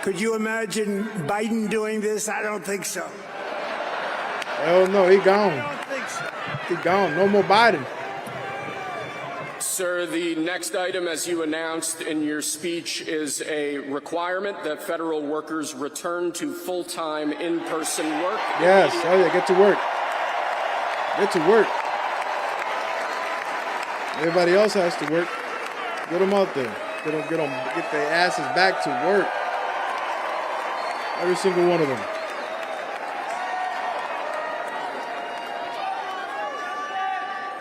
[SPEAKER 4] Could you imagine Biden doing this? I don't think so.
[SPEAKER 2] Hell no, he gone.
[SPEAKER 4] I don't think so.
[SPEAKER 2] He gone. No more Biden.
[SPEAKER 5] Sir, the next item, as you announced in your speech, is a requirement that federal workers return to full-time in-person work.
[SPEAKER 2] Yes. Oh yeah, get to work. Get to work. Everybody else has to work. Get them out there. Get their asses back to work. Every single one of them.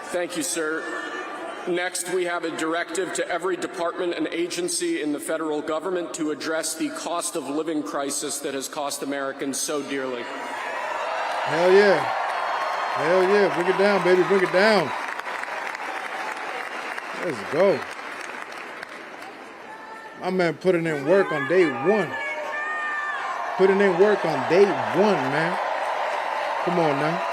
[SPEAKER 5] Thank you, sir. Next, we have a directive to every department and agency in the federal government to address the cost of living crisis that has cost Americans so dearly.
[SPEAKER 2] Hell yeah. Hell yeah. Bring it down, baby. Bring it down. Let's go. My man putting in work on day one. Putting in work on day one, man. Come on now.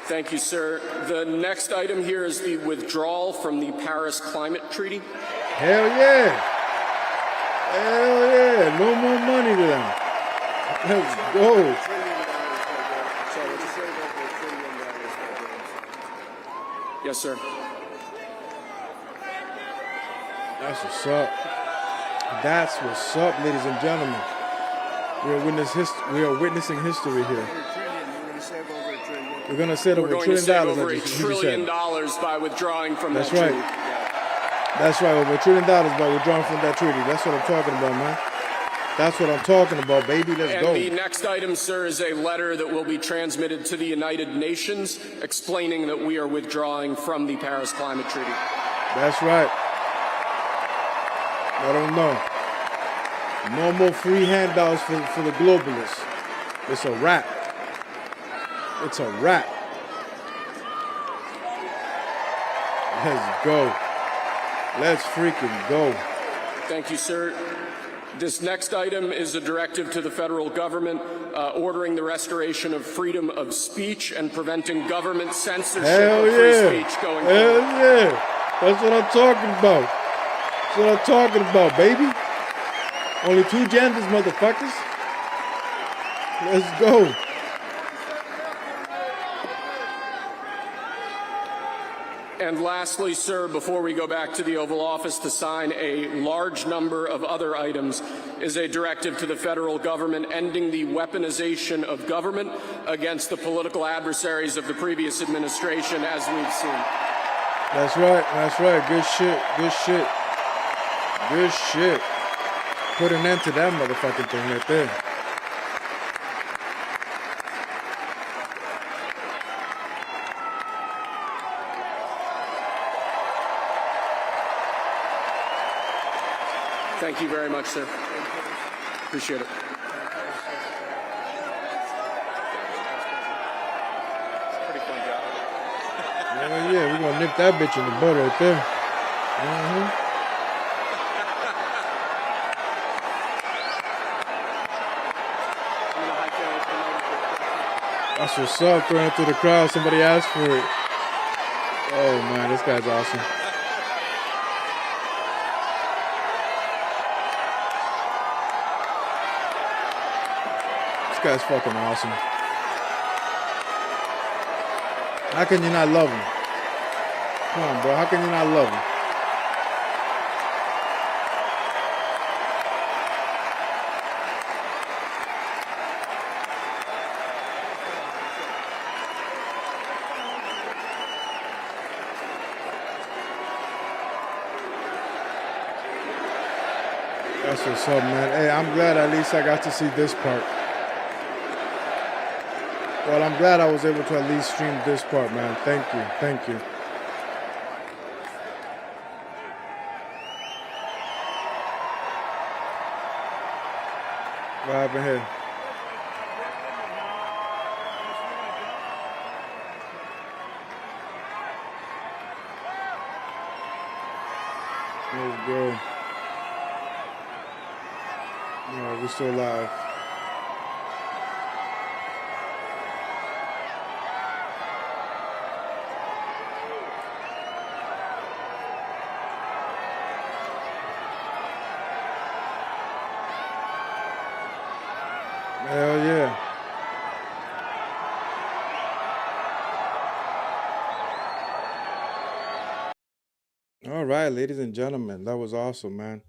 [SPEAKER 5] Thank you, sir. The next item here is the withdrawal from the Paris Climate Treaty.
[SPEAKER 2] Hell yeah. Hell yeah. No more money to them. Let's go.
[SPEAKER 5] Yes, sir.
[SPEAKER 2] That's what's up. That's what's up, ladies and gentlemen. We are witnessing history here. We're gonna save over
[SPEAKER 5] We're
[SPEAKER 2] $1
[SPEAKER 5] going to
[SPEAKER 2] trillion.
[SPEAKER 5] save over $1 trillion by withdrawing from
[SPEAKER 2] That's
[SPEAKER 5] that
[SPEAKER 2] right.
[SPEAKER 5] treaty.
[SPEAKER 2] That's right, over $1 trillion by withdrawing from that treaty. That's what I'm talking about, man. That's what I'm talking about, baby. Let's
[SPEAKER 5] And
[SPEAKER 2] go.
[SPEAKER 5] the next item, sir, is a letter that will be transmitted to the United Nations explaining that we are withdrawing from the Paris Climate Treaty.
[SPEAKER 2] That's right. Let them know. No more free handouts for the globalists. It's a wrap. It's a wrap. Let's go. Let's freaking go.
[SPEAKER 5] Thank you, sir. This next item is a directive to the federal government ordering the restoration of freedom of speech and preventing government censorship
[SPEAKER 2] Hell
[SPEAKER 5] of free
[SPEAKER 2] yeah.
[SPEAKER 5] speech going
[SPEAKER 2] Hell
[SPEAKER 5] forward.
[SPEAKER 2] yeah. That's what I'm talking about. That's what I'm talking about, baby. Only 2 genders, motherfuckers. Let's go.
[SPEAKER 5] And lastly, sir, before we go back to the Oval Office to sign a large number of other items, is a directive to the federal government ending the weaponization of government against the political adversaries of the previous administration, as we've seen.
[SPEAKER 2] That's right. That's right. Good shit. Good shit. Good shit. Put an end to that motherfucking thing right there.
[SPEAKER 5] Thank you very much, sir. Appreciate it. Pretty fun job.
[SPEAKER 2] Yeah, we're gonna nip that bitch in the butt right there. That's what's up, throwing it through the crowd. Somebody asked for it. Oh man, this guy's awesome. This guy's fucking awesome. How can you not love him? Come on, bro. How can you not love him? That's what's up, man. Hey, I'm glad at least I got to see this part. Well, I'm glad I was able to at least stream this part, man. Thank you. Thank you. What happened here? Let's go. No, we're still alive. Hell yeah. All right, ladies and gentlemen, that was awesome, man.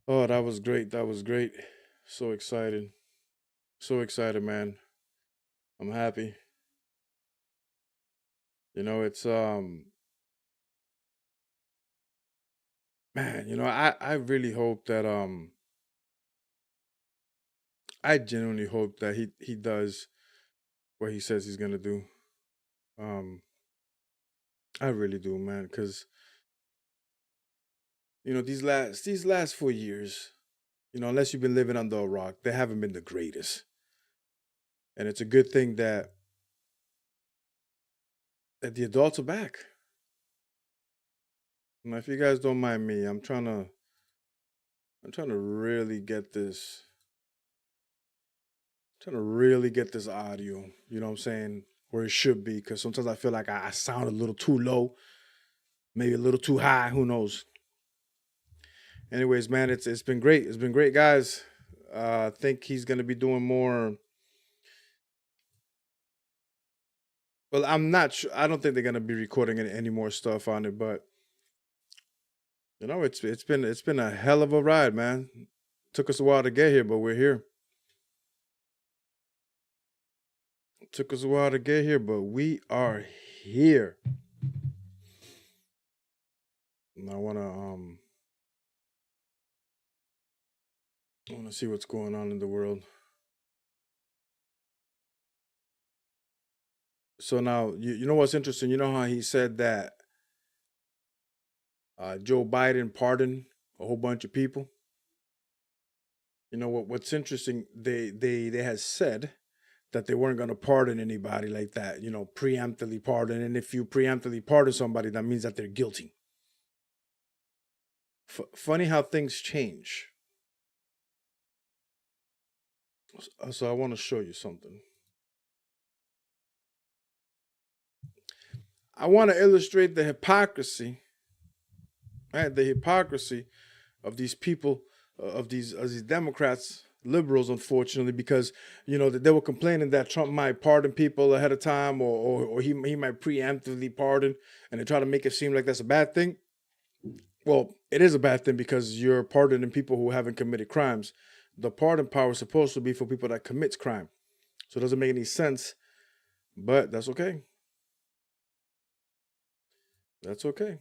[SPEAKER 2] Oh, that was great. That was great. So excited. So excited, man. I'm happy. You know, it's man, you know, I really hope that I genuinely hope that he does what he says he's gonna do. I really do, man, because you know these last 4 years, you know, unless you've been living under a rock, they haven't been the greatest, and it's a good thing that the adults are back. Now, if you guys don't mind me, I'm trying to really get this. Trying to really get this audio, you know what I'm saying, where it should be, because sometimes I feel like I sound a little too low, maybe a little too high, who knows. Anyways, man, it's been great. It's been great, guys. I think he's going to be doing more. Well, I'm not sure. I don't think they're going to be recording any more stuff on it, but you know, it's been a hell of a ride, man. Took us a while to get here, but we're here. Took us a while to get here, but we are here. And I wanna see what's going on in the world. So now you know what's interesting? You know how he said that Joe Biden pardoned a whole bunch of people? You know what's interesting? They had said that they weren't going to pardon anybody like that, you know, preemptively pardon. And if you preemptively pardon somebody, that means that they're guilty. Funny how things change. So I want to show you something. I want to illustrate the hypocrisy, right? The hypocrisy of these people, of these Democrats, liberals, unfortunately, because you know they were complaining that Trump might pardon people ahead of time, or he might preemptively pardon, and they try to make it seem like that's a bad thing. Well, it is a bad thing because you're pardoning people who haven't committed crimes. The pardon power is supposed to be for people that commits crime, so it doesn't make any sense. But that's okay. That's okay.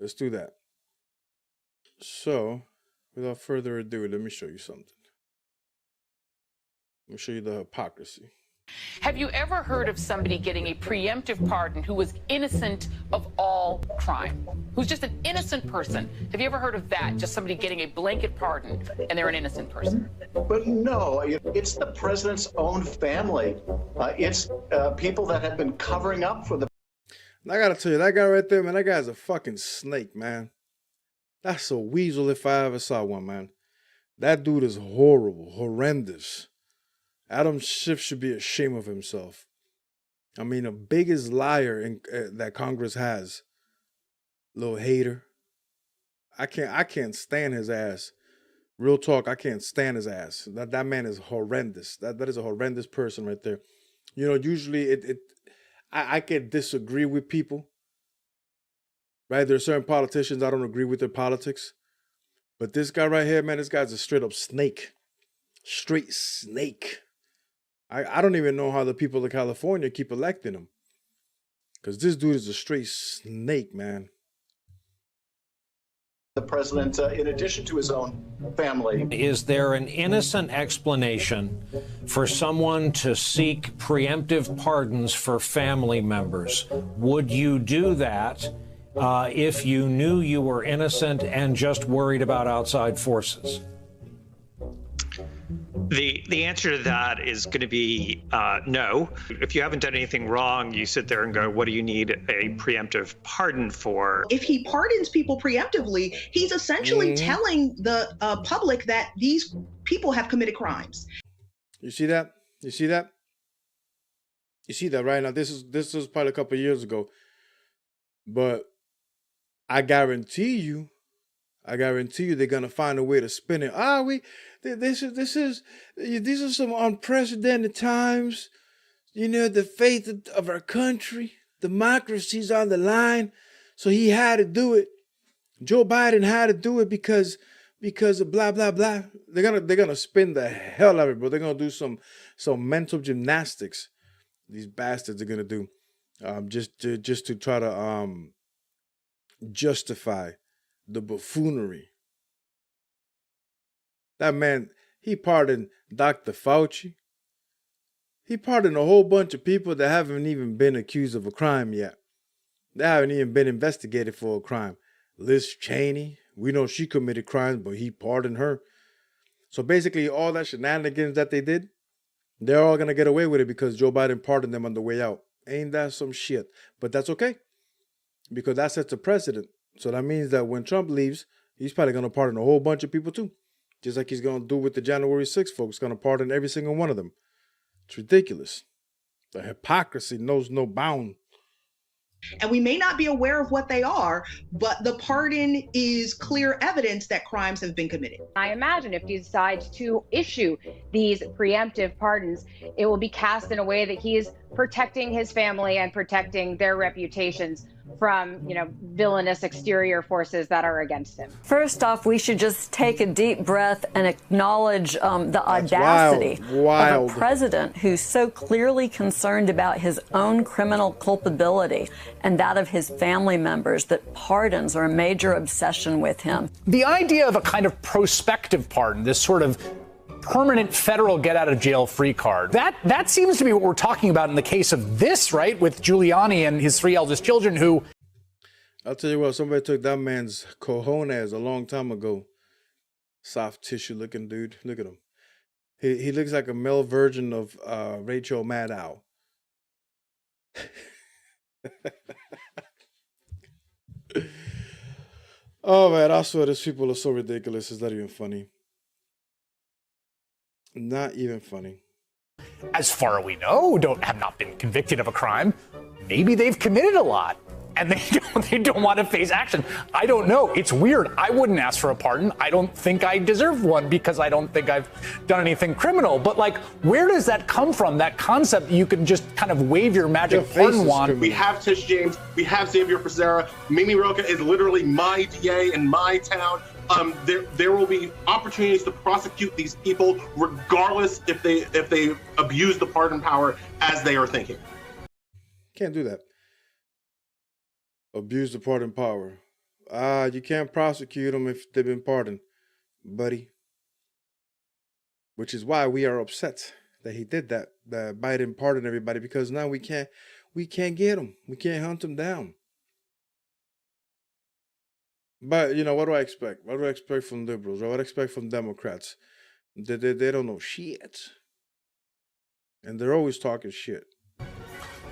[SPEAKER 2] Let's do that. So, without further ado, let me show you something. Let me show you the hypocrisy.
[SPEAKER 6] Have you ever heard of somebody getting a preemptive pardon who was innocent of all crime? Who's just an innocent person? Have you ever heard of that? Just somebody getting a blanket pardon and they're an innocent person?
[SPEAKER 7] But no, it's the president's own family. It's people that have been covering up for the.
[SPEAKER 2] And I gotta tell you, that guy right there, man, that guy's a fucking snake, man. That's a weasel if I ever saw one, man. That dude is horrible, horrendous. Adam Schiff should be ashamed of himself. I mean, the biggest liar that Congress has. Little hater. I can't stand his ass. Real talk, I can't stand his ass. That man is horrendous. That is a horrendous person right there. You know, usually I can disagree with people. Right? There are certain politicians I don't agree with their politics. But this guy right here, man, this guy's a straight up snake. Straight snake. I don't even know how the people of California keep electing him. Because this dude is a straight snake, man.
[SPEAKER 7] The president, in addition to his own family.
[SPEAKER 8] Is there an innocent explanation for someone to seek preemptive pardons for family members? Would you do that if you knew you were innocent and just worried about outside forces?
[SPEAKER 9] The answer to that is going to be no. If you haven't done anything wrong, you sit there and go, what do you need a preemptive pardon for?
[SPEAKER 10] If he pardons people preemptively, he's essentially telling the public that these people have committed crimes.
[SPEAKER 2] You see that? You see that? You see that right now? This was probably a couple of years ago. But I guarantee you they're gonna find a way to spin it. These are some unprecedented times. You know, the faith of our country, democracy's on the line. So he had to do it. Joe Biden had to do it because of blah blah blah. They're gonna spin the hell out of it, bro. They're gonna do some mental gymnastics. These bastards are gonna do, just to try to justify the buffoonery. That man, he pardoned Dr. Fauci. He pardoned a whole bunch of people that haven't even been accused of a crime yet. They haven't even been investigated for a crime. Liz Cheney, we know she committed crimes, but he pardoned her. So basically, all that shenanigans that they did, they're all going to get away with it because Joe Biden pardoned them on the way out. Ain't that some shit? But that's okay, because that sets a precedent. So that means that when Trump leaves, he's probably going to pardon a whole bunch of people too. Just like he's going to do with the January 6th folks, going to pardon every single one of them. It's ridiculous. The hypocrisy knows no bound.
[SPEAKER 10] And we may not be aware of what they are, but the pardon is clear evidence that crimes have been committed.
[SPEAKER 11] I imagine if he decides to issue these preemptive pardons, it will be cast in a way that he is protecting his family and protecting their reputations from, villainous exterior forces that are against him.
[SPEAKER 12] First off, we should just take a deep breath and acknowledge the audacity
[SPEAKER 2] wild.
[SPEAKER 12] of a president who's so clearly concerned about his own criminal culpability and that of his family members that pardons are a major obsession with him.
[SPEAKER 13] The idea of a kind of prospective pardon, this sort of permanent federal get-out-of-jail-free card, that seems to be what we're talking about in the case of this, right, with Giuliani and his 3 eldest children who...
[SPEAKER 2] I'll tell you what, somebody took that man's cojones a long time ago. Soft tissue looking dude. Look at him. He looks like a male version of Rachel Maddow. Oh man, I swear these people are so ridiculous. It's not even funny. Not even funny.
[SPEAKER 13] As far as we know, have not been convicted of a crime. Maybe they've committed a lot, and they don't want to face action. I don't know. It's weird. I wouldn't ask for a pardon. I don't think I deserve one because I don't think I've done anything criminal. But where does that come from? That concept that you can just kind of wave your magic pardon wand.
[SPEAKER 14] We have Tish James. We have Xavier Becerra. Mimi Roca is literally my DA in my town. There will be opportunities to prosecute these people, regardless if they abuse the pardon power as they are thinking.
[SPEAKER 2] Can't do that. Abuse the pardon power. You can't prosecute them if they've been pardoned, buddy. Which is why we are upset that he did that. That Biden pardoned everybody, because now we can't get them. We can't hunt them down. But what do I expect? What do I expect from liberals? What do I expect from Democrats? They don't know shit, and they're always talking shit.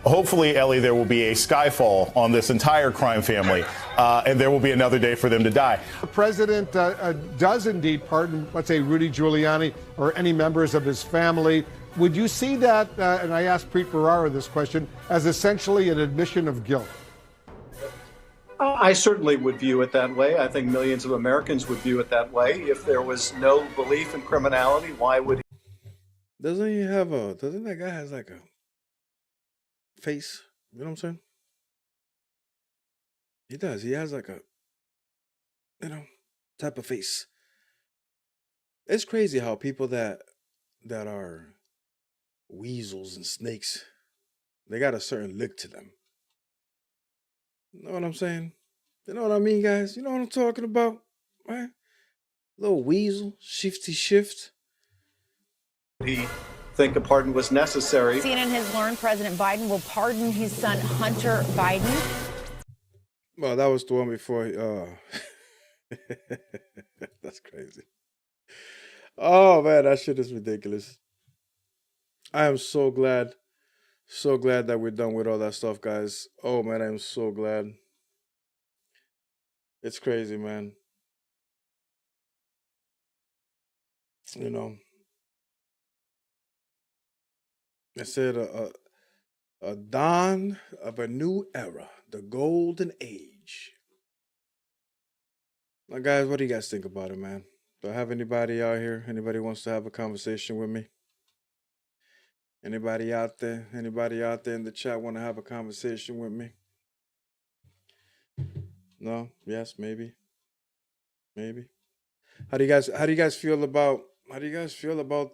[SPEAKER 15] Hopefully, Ellie, there will be a skyfall on this entire crime family, and there will be another day for them to die.
[SPEAKER 16] The president does indeed pardon, let's say, Rudy Giuliani or any members of his family. Would you see that, and I asked Preet Bharara this question, as essentially an admission of guilt?
[SPEAKER 7] I certainly would view it that way. I think millions of Americans would view it that way. If there was no belief in criminality, why would he?
[SPEAKER 2] Doesn't that guy has like a face? You know what I'm saying? He does. He has like a, type of face. It's crazy how people that are weasels and snakes, they got a certain look to them. You know what I'm saying? You know what I mean, guys? You know what I'm talking about, right? Little weasel, shifty shift.
[SPEAKER 7] He think a pardon was necessary.
[SPEAKER 17] CNN has learned President Biden will pardon his son Hunter Biden.
[SPEAKER 2] Well, that was the one before. That's crazy. Oh man, that shit is ridiculous. I am so glad that we're done with all that stuff, guys. Oh man, I am so glad. It's crazy, man. I said a dawn of a new era, the golden age. Now, guys, what do you guys think about it, man? Do I have anybody out here? Anybody wants to have a conversation with me? Anybody out there? Anybody out there in the chat want to have a conversation with me? No? Yes? Maybe? Maybe? How do you guys feel about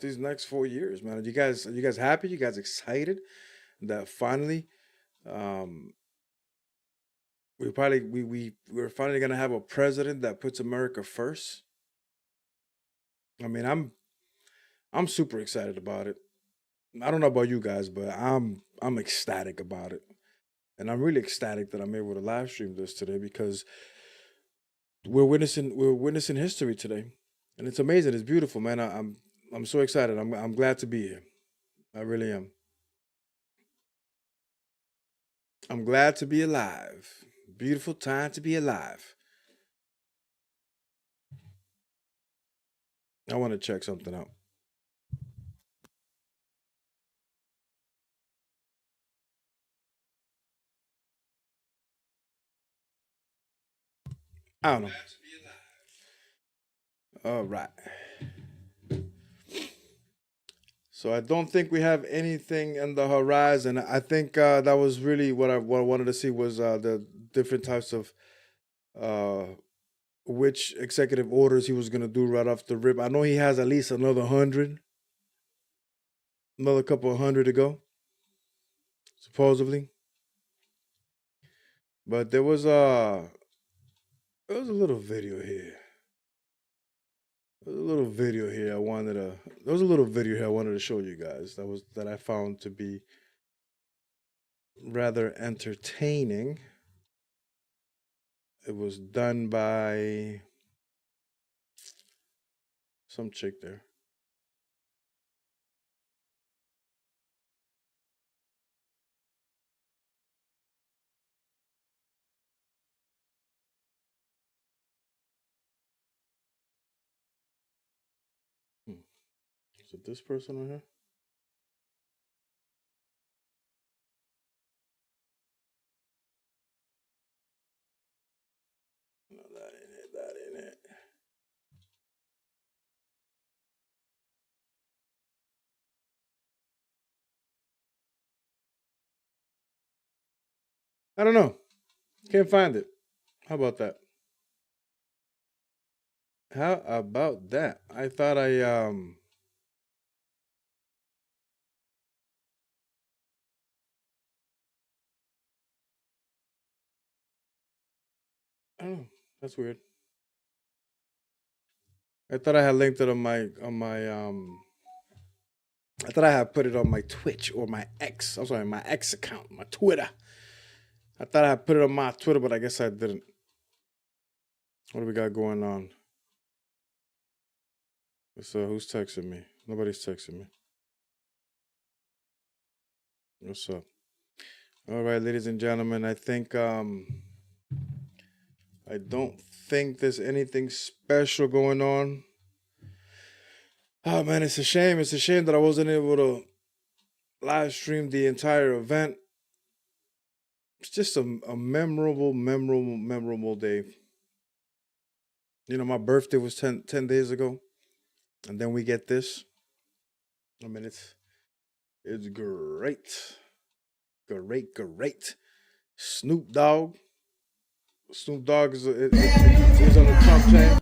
[SPEAKER 2] these next 4 years, man? Are you guys happy? You guys excited that finally we're finally gonna have a president that puts America first? I mean, I'm super excited about it. I don't know about you guys, but I'm ecstatic about it. And I'm really ecstatic that I'm able to live stream this today, because we're witnessing history today. And it's amazing. It's beautiful, man. I'm so excited. I'm glad to be here. I really am. I'm glad to be alive. Beautiful time to be alive. I want to check something out. I don't know. All right. So I don't think we have anything in the horizon. I think that was really what I wanted to see was the different types of which executive orders he was going to do right off the rip. I know he has at least another couple of hundred to go, supposedly. But there was a little video here. There was a little video here I wanted to show you guys. That I found to be rather entertaining. It was done by some chick there. Is it this person on here? No, that ain't it. That ain't it. I don't know. Can't find it. How about that? How about that? I thought I oh, that's weird. I thought I had linked it on my I thought I had put it on my Twitch or my X. I'm sorry, my X account, my Twitter. I thought I had put it on my Twitter, but I guess I didn't. What do we got going on? So who's texting me? Nobody's texting me. What's up? All right, ladies and gentlemen, I think I don't think there's anything special going on. Oh man, it's a shame. It's a shame that I wasn't able to live stream the entire event. It's just a memorable day. You know, my birthday was 10 days ago. And then we get this. I mean, it's great. Great. Snoop Dogg is on the Trump train.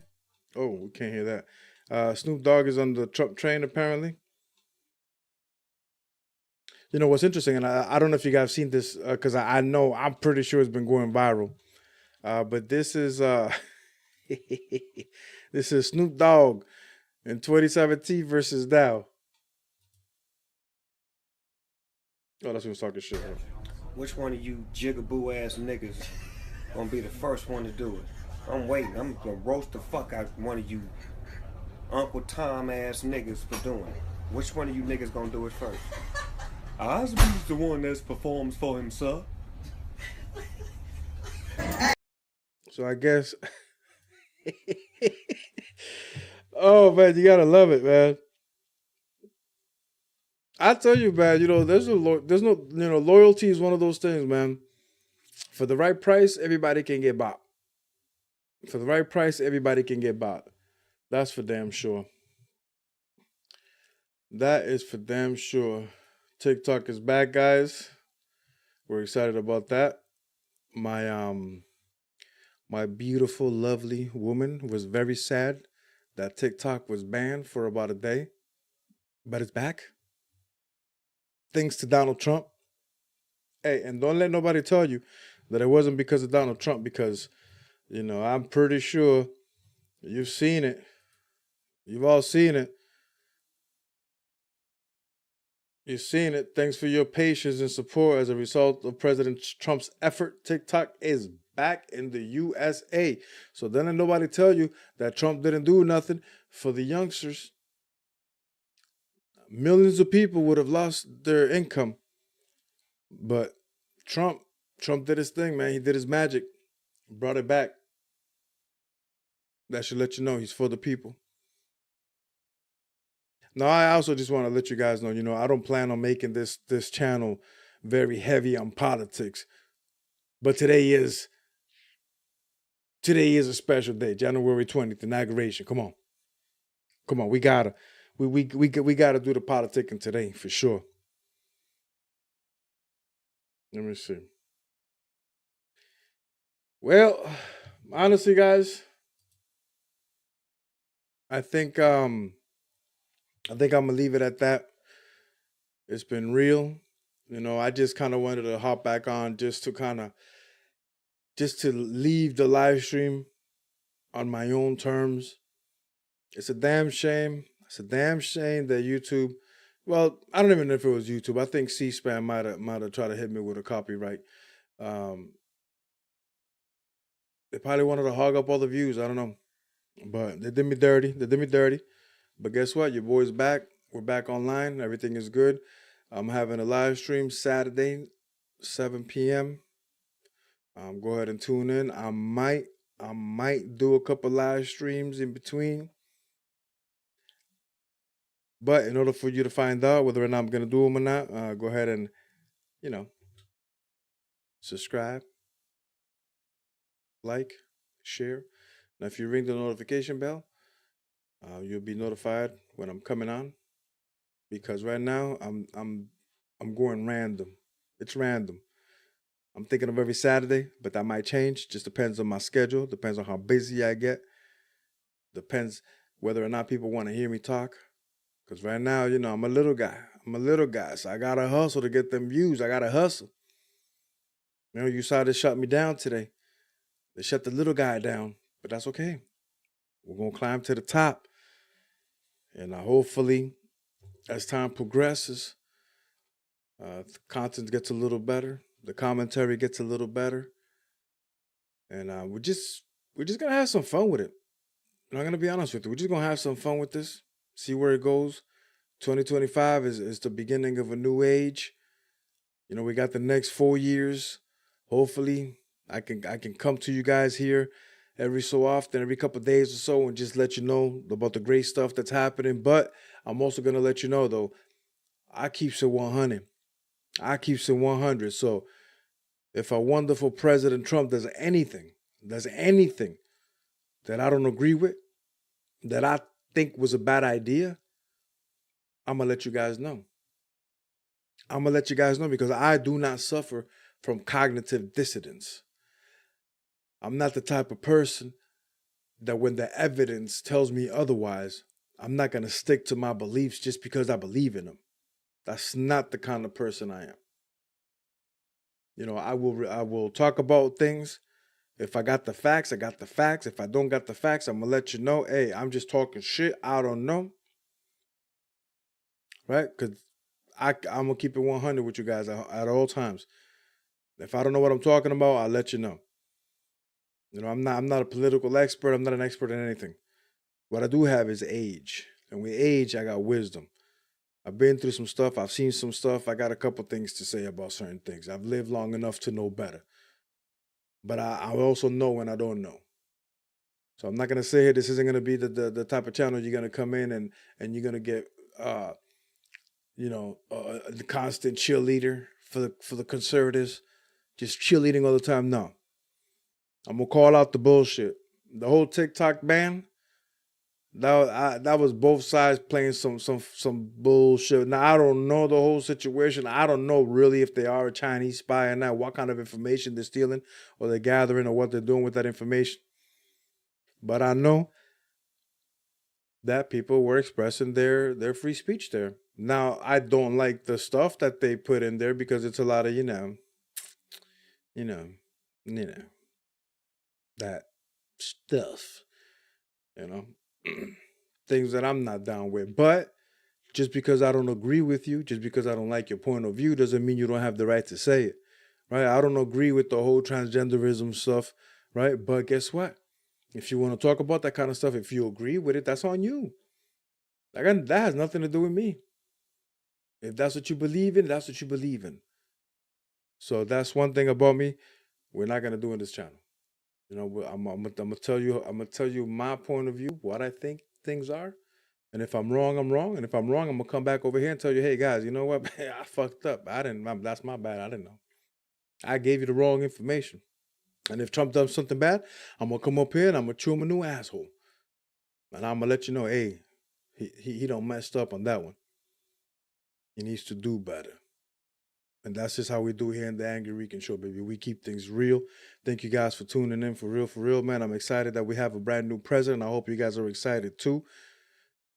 [SPEAKER 2] Oh, we can't hear that. Snoop Dogg is on the Trump train, apparently. You know what's interesting, and I don't know if you guys have seen this, because I'm pretty sure it's been going viral. But this is this is Snoop Dogg in 2017 versus now. Oh, that's who's talking shit. Bro.
[SPEAKER 18] Which one of you jigaboo ass niggas gonna be the first one to do it? I'm waiting. I'm gonna roast the fuck out one of you Uncle Tom ass niggas for doing it. Which one of you niggas gonna do it first? Osby's the one that performs for himself.
[SPEAKER 2] So I guess. Oh man, you gotta love it, man. I tell you, man. You know, there's no, loyalty is one of those things, man. For the right price, everybody can get bought. For the right price, everybody can get bought. That's for damn sure. That is for damn sure. TikTok is back, guys. We're excited about that. My beautiful, lovely woman was very sad that TikTok was banned for about a day, but it's back. Thanks to Donald Trump. Hey, and don't let nobody tell you that it wasn't because of Donald Trump, because, you know, I'm pretty sure you've seen it. You've all seen it. You've seen it. Thanks for your patience and support. As a result of President Trump's effort, TikTok is back in the USA. So then let nobody tell you that Trump didn't do nothing for the youngsters. Millions of people would have lost their income. But Trump did his thing, man. He did his magic. Brought it back. That should let you know he's for the people. Now, I also just want to let you guys know, you know, I don't plan on making this channel very heavy on politics. But today is Today is a special day, January 20th, inauguration. Come on. Come on, we gotta do the politicking today for sure. Let me see. Well, honestly, guys, I think I'm gonna leave it at that. It's been real. I just kind of wanted to hop back on just to leave the live stream on my own terms. It's a damn shame. It's a damn shame that YouTube. Well, I don't even know if it was YouTube. I think C-SPAN might have tried to hit me with a copyright. They probably wanted to hog up all the views. I don't know, but they did me dirty. But guess what? Your boy's back. We're back online. Everything is good. I'm having a live stream Saturday, 7 p.m. Go ahead and tune in. I might do a couple live streams in between. But in order for you to find out whether or not I'm going to do them or not, go ahead and, subscribe, like, share. Now, if you ring the notification bell, you'll be notified when I'm coming on. Because right now I'm going random. It's random. I'm thinking of every Saturday, but that might change. Just depends on my schedule. Depends on how busy I get. Depends whether or not people want to hear me talk. Because right now, I'm a little guy. So I got to hustle to get them views. I got to hustle. You saw they shut me down today. They shut the little guy down. But that's okay. We're going to climb to the top. And hopefully, as time progresses, the content gets a little better. The commentary gets a little better. And we're just going to have some fun with it. I'm going to be honest with you. We're just going to have some fun with this. See where it goes. 2025 is the beginning of a new age. We got the next 4 years. Hopefully, I can come to you guys here every so often, every couple of days or so, and just let you know about the great stuff that's happening. But I'm also going to let you know, though, I keeps it 100. I keeps it 100. So if a wonderful President Trump does anything that I don't agree with, that I think was a bad idea, I'm going to let you guys know. I'm going to let you guys know because I do not suffer from cognitive dissonance. I'm not the type of person that when the evidence tells me otherwise, I'm not going to stick to my beliefs just because I believe in them. That's not the kind of person I am. I will talk about things. If I got the facts, I got the facts. If I don't got the facts, I'm going to let you know, hey, I'm just talking shit. I don't know. Right? Because I'm going to keep it 100 with you guys at all times. If I don't know what I'm talking about, I'll let you know. I'm not a political expert. I'm not an expert in anything. What I do have is age. And with age, I got wisdom. I've been through some stuff. I've seen some stuff. I got a couple things to say about certain things. I've lived long enough to know better. But I also know when I don't know. So I'm not going to say here, this isn't going to be the type of channel you're going to come in and you're going to get, the constant cheerleader for the conservatives. Just cheerleading all the time. No. I'm going to call out the bullshit. The whole TikTok ban, that was both sides playing some bullshit. Now, I don't know the whole situation. I don't know really if they are a Chinese spy or not, what kind of information they're stealing or they're gathering or what they're doing with that information. But I know that people were expressing their free speech there. Now, I don't like the stuff that they put in there because it's a lot of, that stuff, things that I'm not down with. But just because I don't agree with you, just because I don't like your point of view, doesn't mean you don't have the right to say it, right? I don't agree with the whole transgenderism stuff, right? But guess what? If you want to talk about that kind of stuff, if you agree with it, that's on you. That has nothing to do with me. If that's what you believe in, that's what you believe in. So that's one thing about me we're not going to do in this channel. I'm gonna tell you my point of view, what I think things are, and if I'm wrong, I'm wrong, and if I'm wrong, I'm gonna come back over here and tell you, hey guys, you know what? I fucked up. That's my bad. I didn't know. I gave you the wrong information. And if Trump does something bad, I'm going to come up here and I'm going to chew him a new asshole. And I'm going to let you know, hey, he don't messed up on that one. He needs to do better. And that's just how we do here in the Angry Rican Show, baby. We keep things real. Thank you guys for tuning in. For real, man. I'm excited that we have a brand new president. I hope you guys are excited too.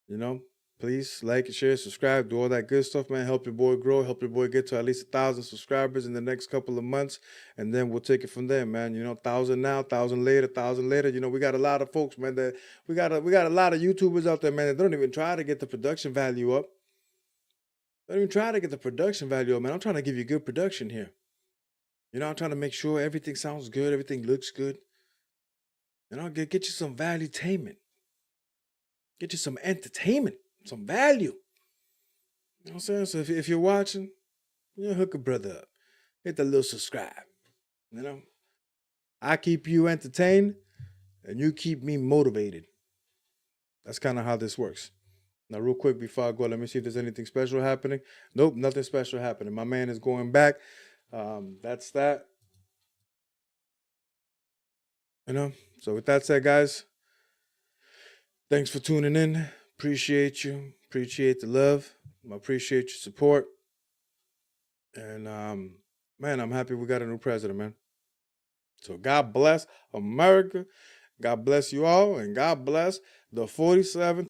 [SPEAKER 2] You know, please like, share, subscribe, do all that good stuff, man. Help your boy grow. Help your boy get to at least 1,000 subscribers in the next couple of months. And then we'll take it from there, man. You know, 1,000 now, 1,000 later, 1,000 later. You know, we got a lot of folks, man, that we got a lot of YouTubers out there, man, that don't even try to get the production value up. Don't even try to get the production value up, man. I'm trying to give you good production here. You know, I'm trying to make sure everything sounds good, everything looks good. You know, get you some valuetainment. Get you some entertainment, some value. You know what I'm saying? So if you're watching, you know, hook a brother up. Hit the little subscribe. You know? I keep you entertained, and you keep me motivated. That's kind of how this works. Now, real quick before I go, let me see if there's anything special happening. Nope, nothing special happening. My man is going back. That's that. You know, so with that said, guys, thanks for tuning in. Appreciate you. Appreciate the love. I appreciate your support. And, man, I'm happy we got a new president, man. So God bless America. God bless you all. And God bless the 47th